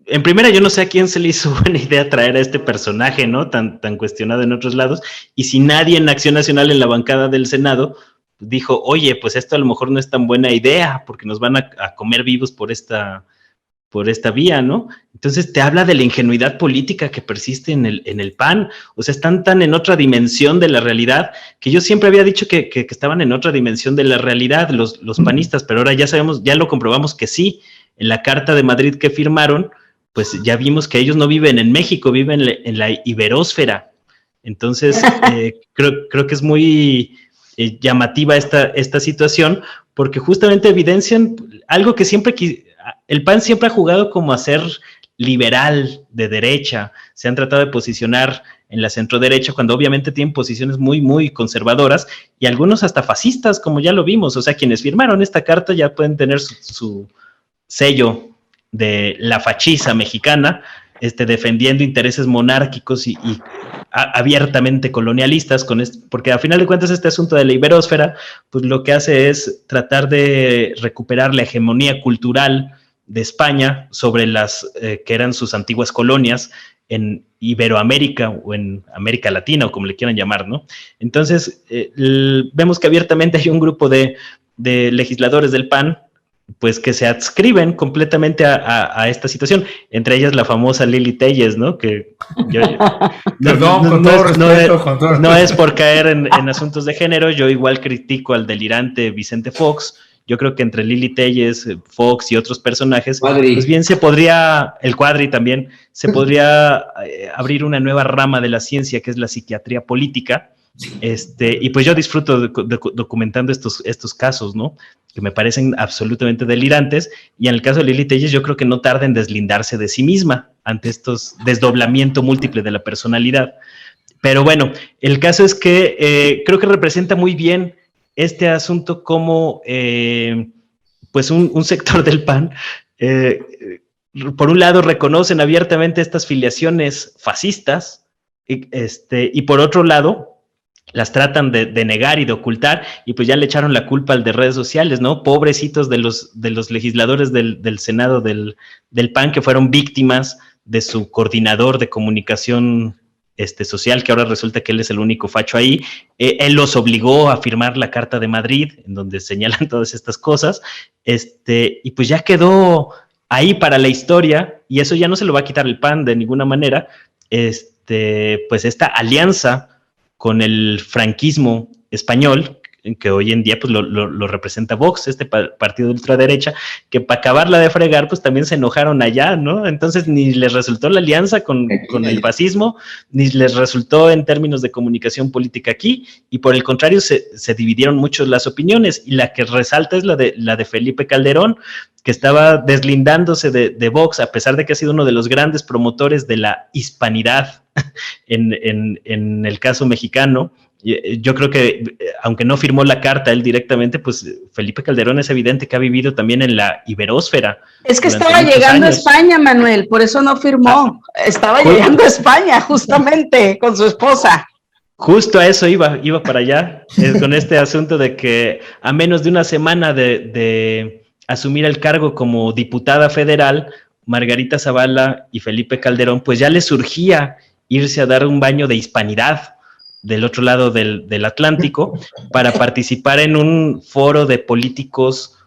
S4: en primera, yo no sé a quién se le hizo buena idea traer a este personaje, ¿no? Tan cuestionado en otros lados, y si nadie en Acción Nacional, en la bancada del Senado, dijo, oye, pues esto a lo mejor no es tan buena idea, porque nos van a comer vivos por esta vía, ¿no? Entonces te habla de la ingenuidad política que persiste en el PAN. O sea, están tan en otra dimensión de la realidad, que yo siempre había dicho que estaban en otra dimensión de la realidad los panistas, pero ahora ya sabemos, ya lo comprobamos que sí. En la Carta de Madrid que firmaron, pues ya vimos que ellos no viven en México, viven en la iberósfera. Entonces, creo que es muy llamativa esta situación, porque justamente evidencian algo que el PAN siempre ha jugado como a ser liberal, de derecha. Se han tratado de posicionar en la centroderecha, cuando obviamente tienen posiciones muy, muy conservadoras, y algunos hasta fascistas, como ya lo vimos. O sea, quienes firmaron esta carta ya pueden tener su sello de la fachiza mexicana, defendiendo intereses monárquicos y abiertamente colonialistas, porque a final de cuentas este asunto de la iberósfera, pues lo que hace es tratar de recuperar la hegemonía cultural de España sobre las que eran sus antiguas colonias en Iberoamérica o en América Latina, o como le quieran llamar, ¿no? Entonces, vemos que abiertamente hay un grupo de legisladores del PAN, pues que se adscriben completamente a esta situación, entre ellas la famosa Lili Telles, ¿no? Que no es por caer en asuntos de género, yo igual critico al delirante Vicente Fox. Yo creo que entre Lili Telles, Fox y otros personajes, pues bien el Cuadri también, se podría abrir una nueva rama de la ciencia que es la psiquiatría política. Y pues yo disfruto documentando estos casos, ¿no? Que me parecen absolutamente delirantes, y en el caso de Lili Telles yo creo que no tarda en deslindarse de sí misma ante estos desdoblamiento múltiple de la personalidad. Pero bueno, el caso es que creo que representa muy bien este asunto como pues un sector del PAN, por un lado reconocen abiertamente estas filiaciones fascistas, y por otro lado las tratan de negar y de ocultar, y pues ya le echaron la culpa al de redes sociales, ¿no? Pobrecitos de los legisladores del Senado del PAN, que fueron víctimas de su coordinador de comunicación social, que ahora resulta que él es el único facho ahí. Él los obligó a firmar la Carta de Madrid, en donde señalan todas estas cosas, y pues ya quedó ahí para la historia, y eso ya no se lo va a quitar el PAN de ninguna manera, pues esta alianza con el franquismo español, que hoy en día pues lo representa Vox, partido de ultraderecha, que para acabarla de fregar, pues también se enojaron allá, ¿no? Entonces ni les resultó la alianza con el fascismo, ni les resultó en términos de comunicación política aquí, y por el contrario se dividieron mucho las opiniones, y la que resalta es la de Felipe Calderón, que estaba deslindándose de Vox, a pesar de que ha sido uno de los grandes promotores de la hispanidad en el caso mexicano. Yo creo que, aunque no firmó la carta él directamente, pues Felipe Calderón es evidente que ha vivido también en la iberósfera.
S5: Es que estaba llegando a España, Manuel, por eso no firmó. Estaba llegando a España, justamente, con su esposa.
S4: Justo a eso iba para allá, con este asunto de que a menos de una semana de asumir el cargo como diputada federal, Margarita Zavala y Felipe Calderón, pues ya les surgía irse a dar un baño de hispanidad del otro lado del Atlántico, para participar en un foro de políticos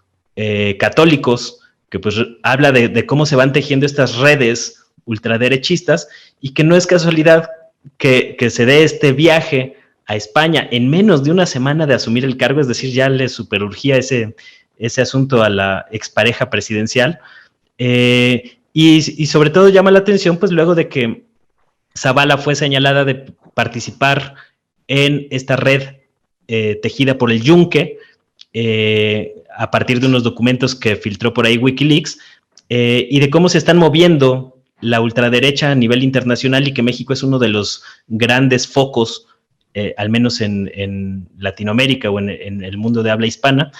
S4: católicos, que pues habla de cómo se van tejiendo estas redes ultraderechistas, y que no es casualidad que se dé este viaje a España en menos de una semana de asumir el cargo, es decir, ya le superurgía ese asunto a la expareja presidencial, y sobre todo llama la atención pues luego de que Zavala fue señalada de participar en esta red tejida por el Yunque, a partir de unos documentos que filtró por ahí Wikileaks, y de cómo se están moviendo la ultraderecha a nivel internacional, y que México es uno de los grandes focos, al menos en Latinoamérica o en el mundo de habla hispana,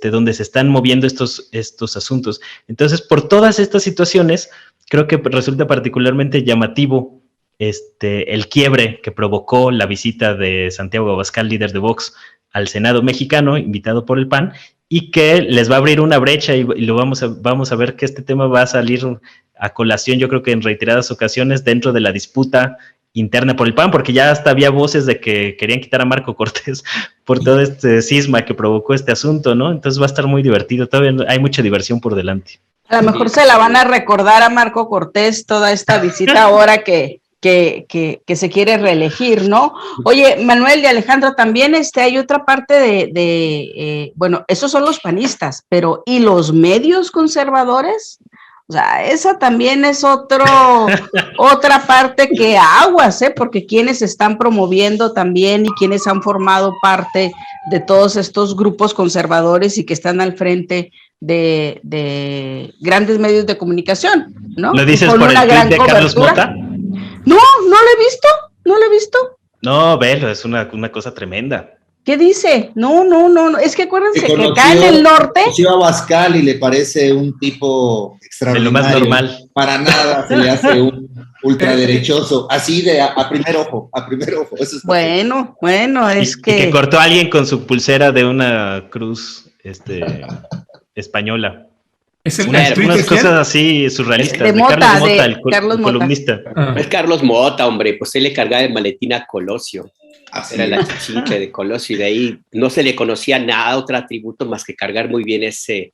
S4: donde se están moviendo estos asuntos. Entonces, por todas estas situaciones, creo que resulta particularmente llamativo el quiebre que provocó la visita de Santiago Abascal, líder de Vox, al Senado mexicano, invitado por el PAN, y que les va a abrir una brecha, y lo vamos a ver que este tema va a salir a colación, yo creo que en reiteradas ocasiones, dentro de la disputa interna por el PAN, porque ya hasta había voces de que querían quitar a Marco Cortés por todo este cisma que provocó este asunto, ¿no? Entonces va a estar muy divertido, todavía hay mucha diversión por delante.
S5: A lo mejor se la van a recordar a Marco Cortés toda esta visita ahora que se quiere reelegir, ¿no? Oye, Manuel y Alejandro, también hay otra parte bueno, esos son los panistas, pero ¿y los medios conservadores? O sea, esa también es otra parte que aguas, porque quienes están promoviendo también y quienes han formado parte de todos estos grupos conservadores y que están al frente de grandes medios de comunicación, ¿no?
S4: ¿Lo dices por el tweet de Carlos Mota?
S5: No lo he visto.
S4: No, velo, es una cosa tremenda.
S5: ¿Qué dice? No, es que acuérdense que acá en el norte...
S2: Conoció a
S5: es que acuérdense que
S2: conoció,
S5: acá en el norte...
S2: conoció a Abascal y le parece un tipo
S4: De lo
S2: extraordinario.
S4: más normal.
S2: Para nada se le hace un ultraderechoso, así de a primer ojo. Eso está
S5: Bueno, es
S4: Y que cortó a alguien con su pulsera de una cruz española.
S3: Es el
S1: Bueno,
S3: tweet
S4: Unas
S3: de quién?
S4: cosas así surrealistas.
S5: De Mota,
S4: Carlos Mota,
S5: de Carlos Mota.
S4: columnista.
S3: Ah.
S1: Es Carlos Mota, hombre, pues él le cargaba el maletín a Colosio.
S2: así.
S1: Era la chichincle de Colosio, y de ahí no se le conocía nada, otro atributo más que cargar muy bien ese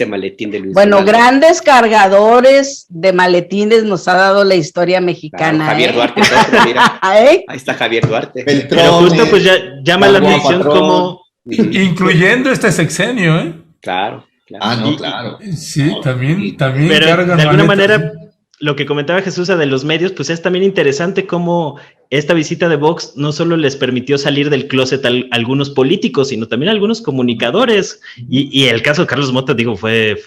S1: maletín de Luis
S5: Bueno,
S1: Donaldo.
S5: grandes cargadores de maletines nos ha dado la historia mexicana.
S1: Claro, Javier
S5: ¿eh?
S1: Duarte, es otro, mira.
S5: ¿Eh?
S1: Ahí está Javier Duarte.
S2: Beltrón,
S4: Pero justo pues ya llama la
S2: Balboa
S4: atención
S2: Patrón.
S4: como...
S3: Incluyendo este sexenio, ¿eh?
S1: Claro.
S2: No, claro.
S3: Sí, también
S4: Pero
S3: cargan
S4: de alguna
S3: maletas,
S4: manera,
S3: ¿sí?
S4: lo que comentaba Jesús de los medios, pues es también interesante cómo esta visita de Vox no solo les permitió salir del closet a algunos políticos, sino también a algunos comunicadores. Y el caso de Carlos Mota, digo, fue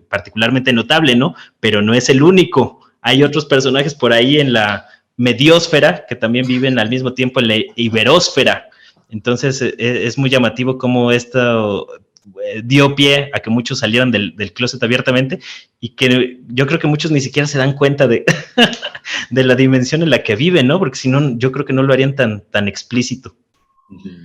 S4: particularmente notable, ¿no? Pero no es el único. Hay otros personajes por ahí en la mediosfera que también viven al mismo tiempo en la iberósfera. Entonces es muy llamativo cómo esto dio pie a que muchos salieran del closet abiertamente, y que yo creo que muchos ni siquiera se dan cuenta de, de la dimensión en la que viven, ¿no? Porque si no, yo creo que no lo harían tan explícito.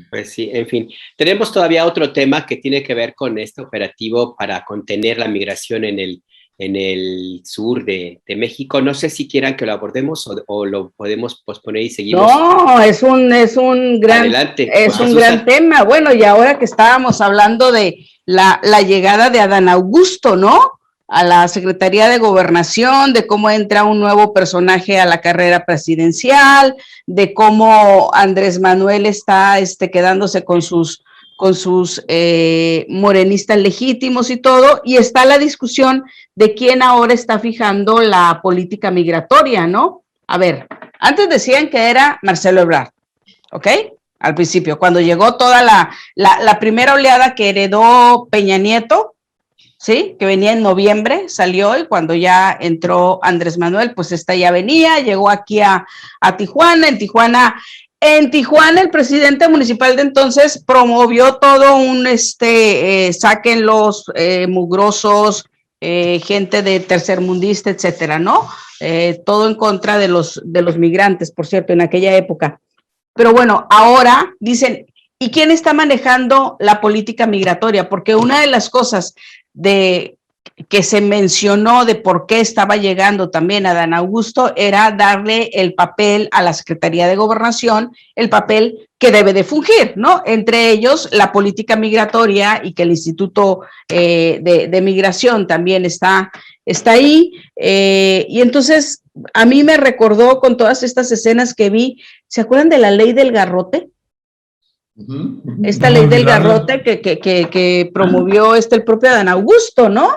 S1: Pues sí, en fin. Tenemos todavía otro tema que tiene que ver con este operativo para contener la migración en el sur de México. No sé si quieran que lo abordemos o lo podemos posponer y seguimos.
S5: No, es un gran,
S1: Adelante,
S5: es
S1: pues,
S5: un gran tema. Bueno, y ahora que estábamos hablando de la llegada de Adán Augusto, ¿no? A la Secretaría de Gobernación, de cómo entra un nuevo personaje a la carrera presidencial, de cómo Andrés Manuel está quedándose con sus morenistas legítimos y todo, y está la discusión de quién ahora está fijando la política migratoria, ¿no? A ver, antes decían que era Marcelo Ebrard, ¿ok? Al principio, cuando llegó toda la primera oleada que heredó Peña Nieto, ¿sí? Que venía en noviembre, salió, y cuando ya entró Andrés Manuel, pues esta ya venía, llegó aquí a Tijuana. En Tijuana, el presidente municipal de entonces promovió todo un, saquen los mugrosos, gente de tercermundista, etcétera, ¿no? Todo en contra de los migrantes, por cierto, en aquella época. Pero bueno, ahora dicen, ¿y quién está manejando la política migratoria? Porque una de las cosas que se mencionó de por qué estaba llegando también Adán Augusto era darle el papel a la Secretaría de Gobernación, el papel que debe de fungir, ¿no? Entre ellos la política migratoria, y que el Instituto de Migración también está ahí. Y entonces a mí me recordó con todas estas escenas que vi, ¿se acuerdan de la ley del garrote? Esta ley del garrote que promovió el propio Adán Augusto, ¿no?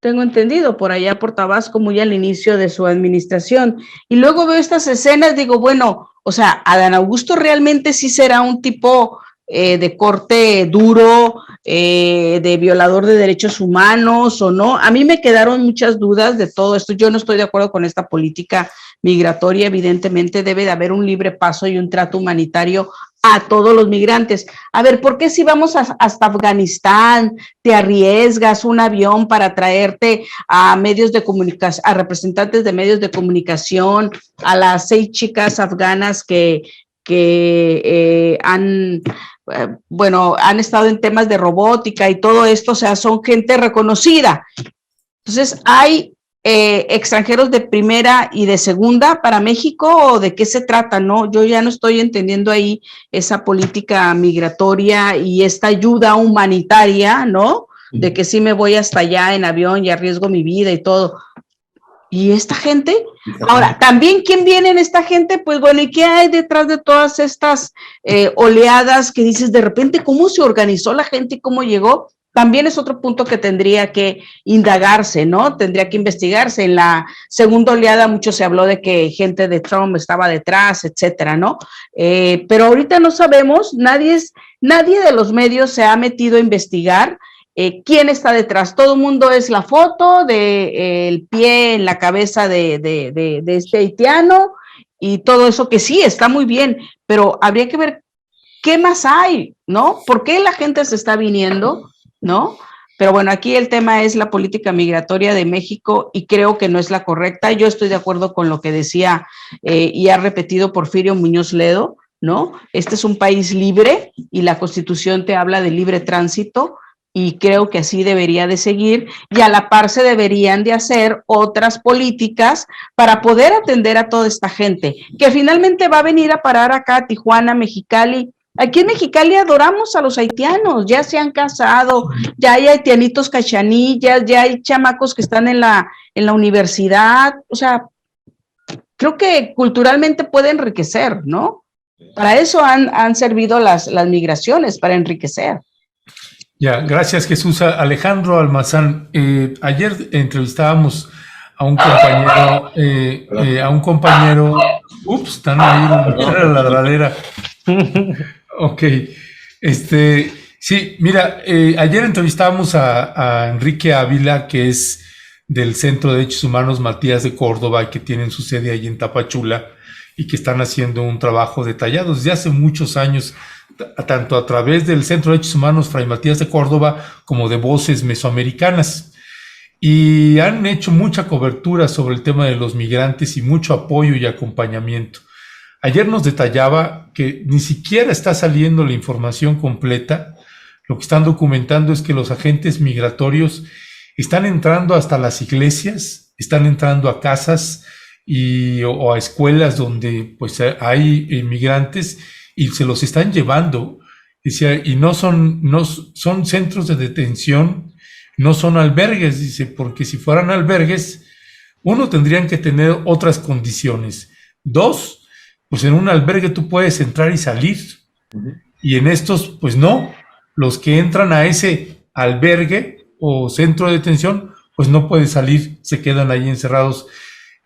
S5: Tengo entendido, por allá por Tabasco, muy al inicio de su administración. Y luego veo estas escenas, digo, bueno, o sea, Adán Augusto realmente sí será un tipo de corte duro, de violador de derechos humanos o no. A mí me quedaron muchas dudas de todo esto. Yo no estoy de acuerdo con esta política migratoria. Evidentemente debe de haber un libre paso y un trato humanitario a todos los migrantes. A ver, ¿por qué si vamos hasta Afganistán te arriesgas un avión para traerte a medios de comunicación, a representantes de medios de comunicación, a las 6 chicas afganas que han estado en temas de robótica y todo esto? O sea, son gente reconocida. Entonces, hay extranjeros de primera y de segunda para México, ¿o de qué se trata? No, yo ya no estoy entendiendo ahí esa política migratoria y esta ayuda humanitaria, ¿no? De que sí me voy hasta allá en avión y arriesgo mi vida y todo. ¿Y esta gente? Ahora, también, ¿quién viene en esta gente? Pues bueno, ¿y qué hay detrás de todas estas oleadas que dices de repente? ¿Cómo se organizó la gente y cómo llegó? También es otro punto que tendría que indagarse, ¿no? Tendría que investigarse. En la segunda oleada mucho se habló de que gente de Trump estaba detrás, etcétera, ¿no? Pero ahorita no sabemos, nadie de los medios se ha metido a investigar quién está detrás. Todo el mundo es la foto del pie en la cabeza de este haitiano y todo eso, que sí, está muy bien, pero habría que ver ¿qué más hay? ¿No? ¿Por qué la gente se está viniendo? ¿No? Pero bueno, aquí el tema es la política migratoria de México y creo que no es la correcta. Yo estoy de acuerdo con lo que decía y ha repetido Porfirio Muñoz Ledo, ¿no? Este es un país libre y la Constitución te habla de libre tránsito y creo que así debería de seguir y a la par se deberían de hacer otras políticas para poder atender a toda esta gente que finalmente va a venir a parar acá a Tijuana, Mexicali. Aquí en Mexicali adoramos a los haitianos, ya se han casado, ya hay haitianitos cachanillas, ya hay chamacos que están en la universidad, o sea, creo que culturalmente puede enriquecer, ¿no? Para eso han servido las migraciones, para enriquecer.
S3: Ya, gracias Jesús. Alejandro Almazán, ayer entrevistábamos a un compañero, ups, están ahí en la ladradera. Ok, sí, mira, ayer entrevistábamos a Enrique Ávila, que es del Centro de Derechos Humanos Matías de Córdoba, que tienen su sede ahí en Tapachula y que están haciendo un trabajo detallado desde hace muchos años, tanto a través del Centro de Derechos Humanos Fray Matías de Córdoba como de Voces Mesoamericanas. Y han hecho mucha cobertura sobre el tema de los migrantes y mucho apoyo y acompañamiento. Ayer nos detallaba que ni siquiera está saliendo la información completa. Lo que están documentando es que los agentes migratorios están entrando hasta las iglesias, están entrando a casas o a escuelas donde pues hay inmigrantes y se los están llevando. Dice, y no son centros de detención, no son albergues, dice, porque si fueran albergues, uno, tendrían que tener otras condiciones. Dos, pues en un albergue tú puedes entrar y salir. Y en estos, pues no. Los que entran a ese albergue o centro de detención, pues no pueden salir, se quedan ahí encerrados.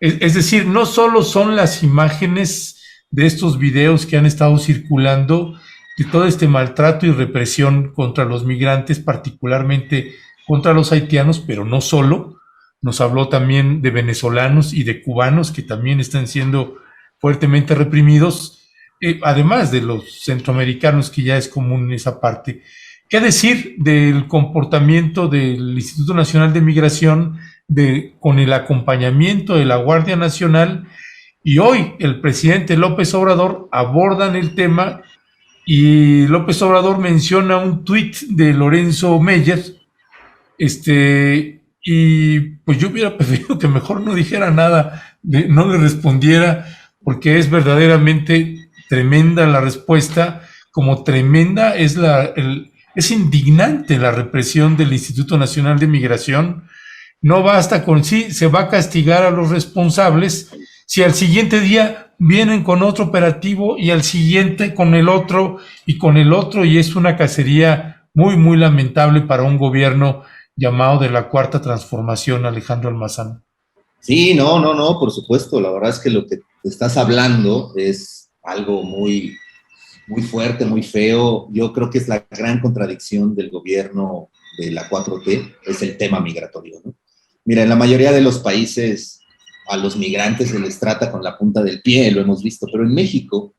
S3: Es decir, no solo son las imágenes de estos videos que han estado circulando de todo este maltrato y represión contra los migrantes, particularmente contra los haitianos, pero no solo. Nos habló también de venezolanos y de cubanos que también están siendo fuertemente reprimidos, además de los centroamericanos, que ya es común esa parte. ¿Qué decir del comportamiento del Instituto Nacional de Migración con el acompañamiento de la Guardia Nacional? Y hoy el presidente López Obrador abordan el tema y López Obrador menciona un tuit de Lorenzo Meyer, y pues yo hubiera preferido que mejor no dijera nada, no le respondiera, porque es verdaderamente tremenda la respuesta, como tremenda es indignante la represión del Instituto Nacional de Migración. No basta con sí, se va a castigar a los responsables, si al siguiente día vienen con otro operativo y al siguiente con el otro, y es una cacería muy, muy lamentable para un gobierno llamado de la Cuarta Transformación, Alejandro Almazán.
S2: Sí, no, por supuesto. La verdad es que lo que estás hablando es algo muy, muy fuerte, muy feo. Yo creo que es la gran contradicción del gobierno de la 4T, es el tema migratorio, ¿no? Mira, en la mayoría de los países a los migrantes se les trata con la punta del pie, lo hemos visto, pero en México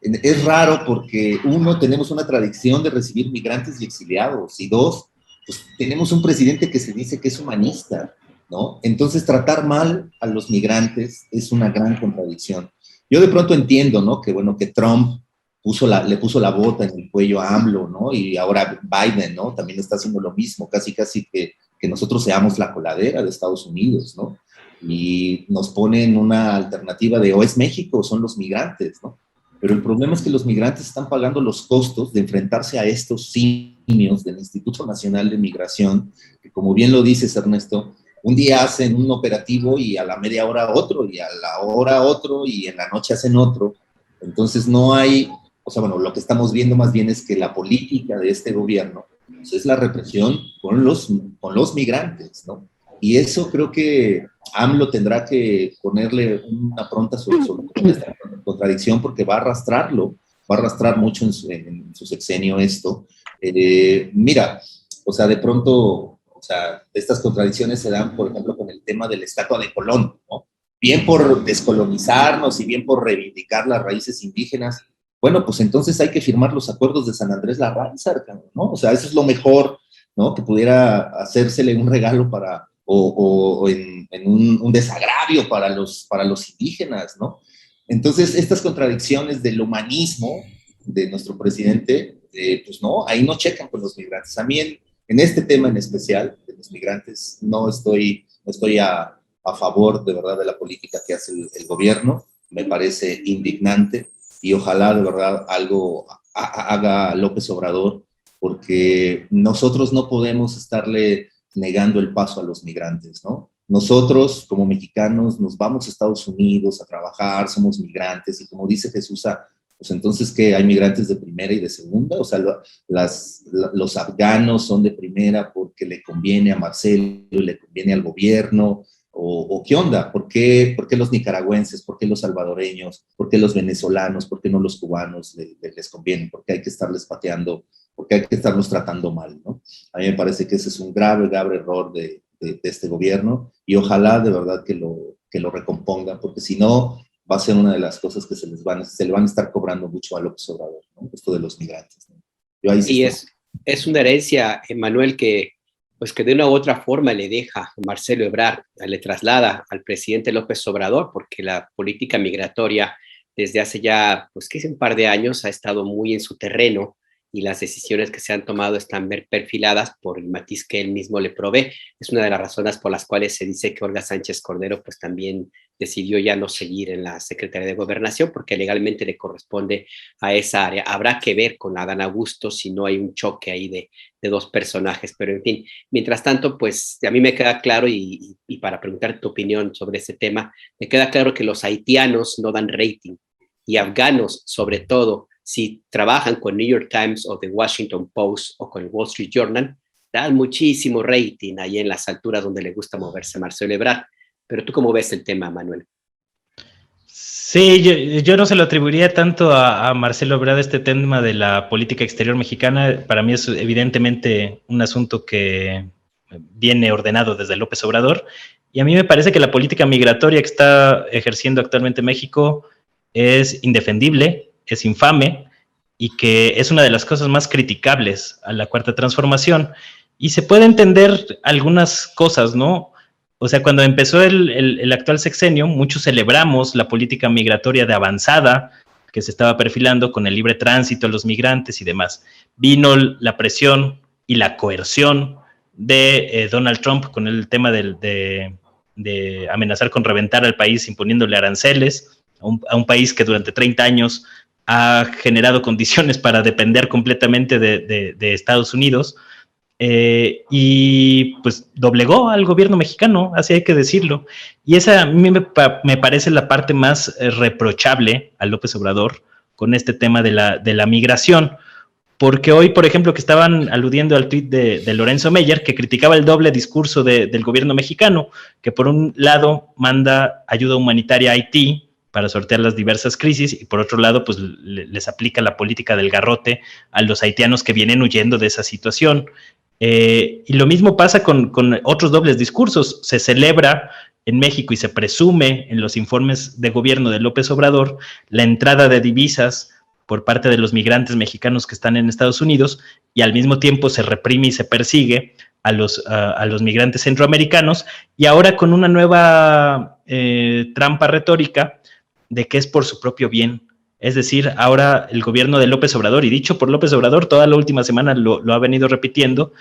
S2: es raro porque, uno, tenemos una tradición de recibir migrantes y exiliados, y dos, pues tenemos un presidente que se dice que es humanista, ¿no? Entonces, tratar mal a los migrantes es una gran contradicción. Yo de pronto entiendo, ¿no? Que bueno, que Trump le puso la bota en el cuello a AMLO, ¿no? Y ahora Biden, ¿no? También está haciendo lo mismo, casi que nosotros seamos la coladera de Estados Unidos, ¿no? Y nos ponen una alternativa de o es México o son los migrantes, ¿no? Pero el problema es que los migrantes están pagando los costos de enfrentarse a estos simios del Instituto Nacional de Migración, que como bien lo dices, Ernesto, un día hacen un operativo y a la media hora otro, y a la hora otro, y en la noche hacen otro. Entonces no hay, o sea, bueno, lo que estamos viendo más bien es que la política de este gobierno pues, es la represión con los migrantes, ¿no? Y eso creo que AMLO tendrá que ponerle una pronta solución a esta contradicción, porque va a arrastrar mucho en su sexenio esto. Mira, o sea, de pronto, o sea, estas contradicciones se dan, por ejemplo, con el tema de la estatua de Colón, ¿no? Bien por descolonizarnos y bien por reivindicar las raíces indígenas, bueno, pues entonces hay que firmar los acuerdos de San Andrés Larraíza, ¿no? O sea, eso es lo mejor, ¿no? Que pudiera hacérsele un regalo o en un desagravio para los indígenas, ¿no? Entonces, estas contradicciones del humanismo de nuestro presidente, pues no, ahí no checan con los migrantes. A mí en este tema en especial de los migrantes no estoy a favor de verdad de la política que hace el gobierno, me parece indignante y ojalá de verdad algo haga López Obrador, porque nosotros no podemos estarle negando el paso a los migrantes, ¿no? Nosotros, como mexicanos, nos vamos a Estados Unidos a trabajar, somos migrantes, y como dice Jesús, pues entonces, ¿qué? ¿Hay migrantes de primera y de segunda? O sea, los afganos son de primera porque le conviene a Marcelo y le conviene al gobierno, o ¿qué onda? ¿Por qué los nicaragüenses? ¿Por qué los salvadoreños? ¿Por qué los venezolanos? ¿Por qué no los cubanos les conviene? ¿Por qué hay que estarles pateando? ¿Por qué hay que estarlos tratando mal, ¿no? A mí me parece que ese es un grave error de este gobierno, y ojalá de verdad que lo recompongan, porque si no va a ser una de las cosas que se le van a estar cobrando mucho a López Obrador, ¿no? Esto de los migrantes, ¿no? Yo ahí sí
S1: es una herencia, Manuel, que de una u otra forma le deja a Marcelo Ebrard, le traslada al presidente López Obrador, porque la política migratoria desde hace ya, pues un par de años ha estado muy en su terreno, y las decisiones que se han tomado están perfiladas por el matiz que él mismo le provee. Es una de las razones por las cuales se dice que Olga Sánchez Cordero pues también decidió ya no seguir en la Secretaría de Gobernación, porque legalmente le corresponde a esa área. Habrá que ver con Adán Augusto si no hay un choque ahí de dos personajes, pero en fin, mientras tanto, pues a mí me queda claro, y para preguntar tu opinión sobre ese tema, me queda claro que los haitianos no dan rating, y afganos sobre todo, si trabajan con New York Times o The Washington Post o con el Wall Street Journal, dan muchísimo rating ahí en las alturas donde le gusta moverse Marcelo Ebrard. Pero ¿tú cómo ves el tema, Manuel?
S4: Sí, yo no se lo atribuiría tanto a Marcelo Ebrard este tema de la política exterior mexicana. Para mí es evidentemente un asunto que viene ordenado desde López Obrador, y a mí me parece que la política migratoria que está ejerciendo actualmente México es indefendible, es infame, y que es una de las cosas más criticables a la Cuarta Transformación. Y se puede entender algunas cosas, ¿no? O sea, cuando empezó el actual sexenio, muchos celebramos la política migratoria de avanzada que se estaba perfilando con el libre tránsito a los migrantes y demás. Vino la presión y la coerción de Donald Trump con el tema de amenazar con reventar al país imponiéndole aranceles a un país que durante 30 años ha generado condiciones para depender completamente de Estados Unidos, y pues doblegó al gobierno mexicano, así hay que decirlo. Y esa a mí me parece la parte más reprochable a López Obrador con este tema de la migración, porque hoy, por ejemplo, que estaban aludiendo al tuit de Lorenzo Meyer, que criticaba el doble discurso del gobierno mexicano, que por un lado manda ayuda humanitaria a Haití para sortear las diversas crisis, y por otro lado, pues les aplica la política del garrote a los haitianos que vienen huyendo de esa situación. Y lo mismo pasa con otros dobles discursos. Se celebra en México y se presume en los informes de gobierno de López Obrador la entrada de divisas por parte de los migrantes mexicanos que están en Estados Unidos, y al mismo tiempo se reprime y se persigue a los migrantes centroamericanos, y ahora con una nueva trampa retórica de que es por su propio bien. Es decir, ahora el gobierno de López Obrador, y dicho por López Obrador, toda la última semana lo ha venido repitiendo,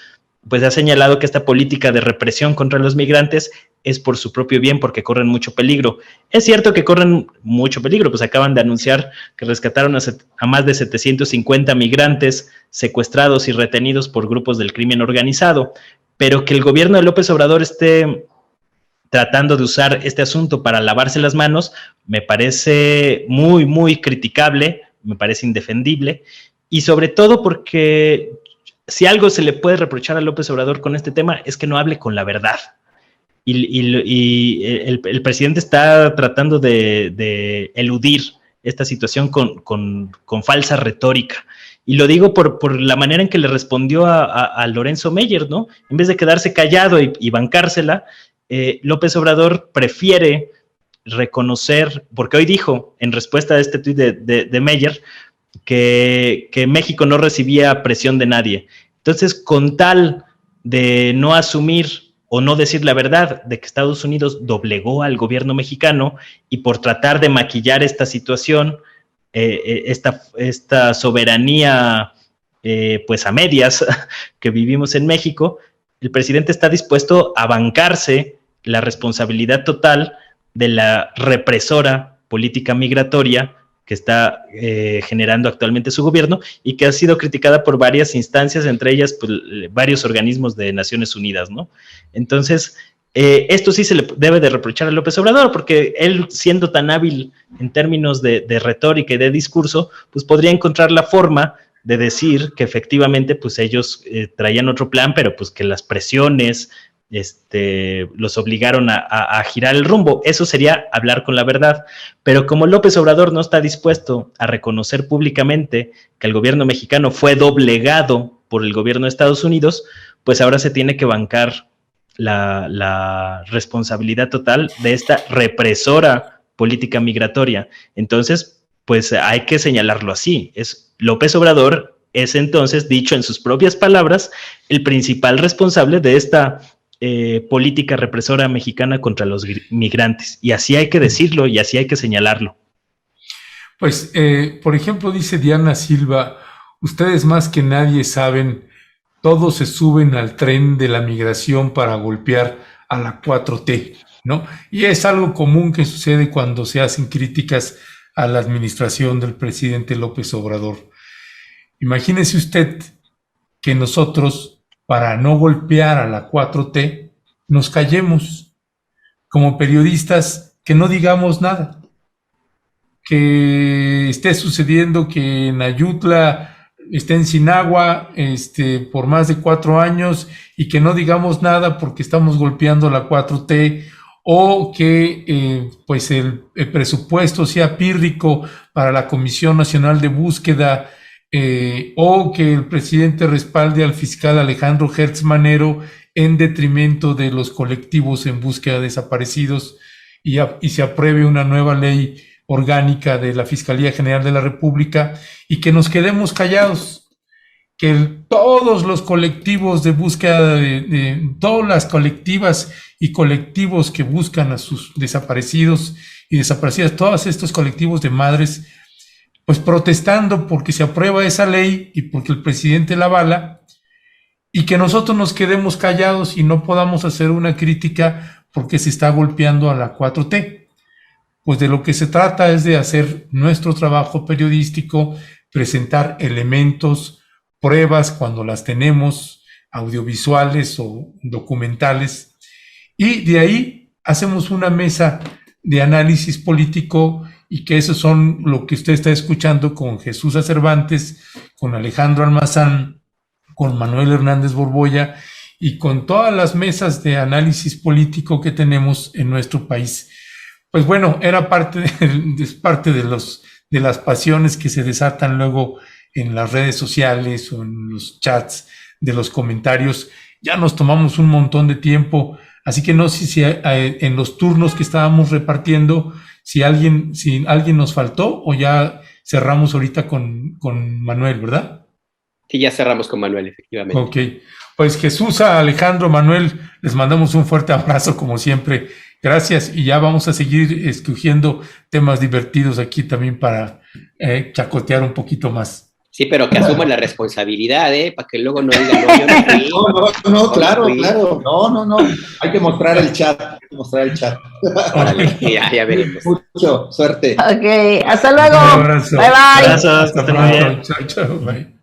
S4: pues ha señalado que esta política de represión contra los migrantes es por su propio bien, porque corren mucho peligro. Es cierto que corren mucho peligro, pues acaban de anunciar que rescataron a más de 750 migrantes secuestrados y retenidos por grupos del crimen organizado, pero que el gobierno de López Obrador esté tratando de usar este asunto para lavarse las manos, me parece muy, muy criticable, me parece indefendible, y sobre todo porque si algo se le puede reprochar a López Obrador con este tema es que no hable con la verdad. Y el presidente está tratando de eludir esta situación con falsa retórica. Y lo digo por la manera en que le respondió a Lorenzo Meyer, ¿no? En vez de quedarse callado y bancársela, López Obrador prefiere reconocer, porque hoy dijo, en respuesta a este tuit de Meyer, que México no recibía presión de nadie. Entonces, con tal de no asumir o no decir la verdad de que Estados Unidos doblegó al gobierno mexicano y por tratar de maquillar esta situación, esta soberanía pues a medias que vivimos en México, el presidente está dispuesto a bancarse la responsabilidad total de la represora política migratoria que está generando actualmente su gobierno y que ha sido criticada por varias instancias, entre ellas pues, varios organismos de Naciones Unidas, ¿no? Entonces, esto sí se le debe de reprochar a López Obrador, porque él, siendo tan hábil en términos de retórica y de discurso, pues podría encontrar la forma de decir que efectivamente pues ellos traían otro plan, pero pues que las presiones los obligaron a girar el rumbo. Eso sería hablar con la verdad. Pero como López Obrador no está dispuesto a reconocer públicamente que el gobierno mexicano fue doblegado por el gobierno de Estados Unidos, pues ahora se tiene que bancar la responsabilidad total de esta represora política migratoria. Entonces, pues hay que señalarlo así. López Obrador es entonces, dicho en sus propias palabras, el principal responsable de esta política represora mexicana contra los migrantes. Y así hay que decirlo y así hay que señalarlo.
S3: Pues, por ejemplo, dice Diana Silva, ustedes más que nadie saben, todos se suben al tren de la migración para golpear a la 4T, ¿no? Y es algo común que sucede cuando se hacen críticas a la administración del presidente López Obrador. Imagínese usted que nosotros, para no golpear a la 4T, nos callemos como periodistas, que no digamos nada, que esté sucediendo que en Ayutla estén sin agua por más de 4 años y que no digamos nada porque estamos golpeando la 4T, o que pues el presupuesto sea pírrico para la Comisión Nacional de Búsqueda, o que el presidente respalde al fiscal Alejandro Gertz Manero en detrimento de los colectivos en búsqueda de desaparecidos, y se apruebe una nueva ley orgánica de la Fiscalía General de la República, y que nos quedemos callados, que todos los colectivos de búsqueda de todas las colectivas y colectivos que buscan a sus desaparecidos y desaparecidas, todos estos colectivos de madres, pues protestando porque se aprueba esa ley y porque el presidente la avala, y que nosotros nos quedemos callados y no podamos hacer una crítica porque se está golpeando a la 4T. Pues de lo que se trata es de hacer nuestro trabajo periodístico, presentar elementos, pruebas cuando las tenemos, audiovisuales o documentales, y de ahí hacemos una mesa de análisis político, y que esos son lo que usted está escuchando con Jesús Cervantes, con Alejandro Almazán, con Manuel Hernández Borboya y con todas las mesas de análisis político que tenemos en nuestro país. Pues bueno, era parte de las pasiones que se desatan luego en las redes sociales o en los chats de los comentarios. Ya nos tomamos un montón de tiempo, así que no sé si en los turnos que estábamos repartiendo, si alguien nos faltó, o ya cerramos ahorita con Manuel, ¿verdad?
S1: Sí, ya cerramos con Manuel, efectivamente.
S3: Ok, pues Jesús, Alejandro, Manuel, les mandamos un fuerte abrazo como siempre. Gracias, y ya vamos a seguir escogiendo temas divertidos aquí también para chacotear un poquito más.
S1: Sí, pero que asuman la responsabilidad, para que luego no digan, no, yo no fui.
S2: No, claro. No. Hay que mostrar el chat.
S1: Órale, ya veremos.
S2: Mucho, suerte.
S5: Ok, hasta luego.
S3: Un abrazo.
S5: Bye, bye.
S4: Gracias, hasta luego.
S3: Chao, bye.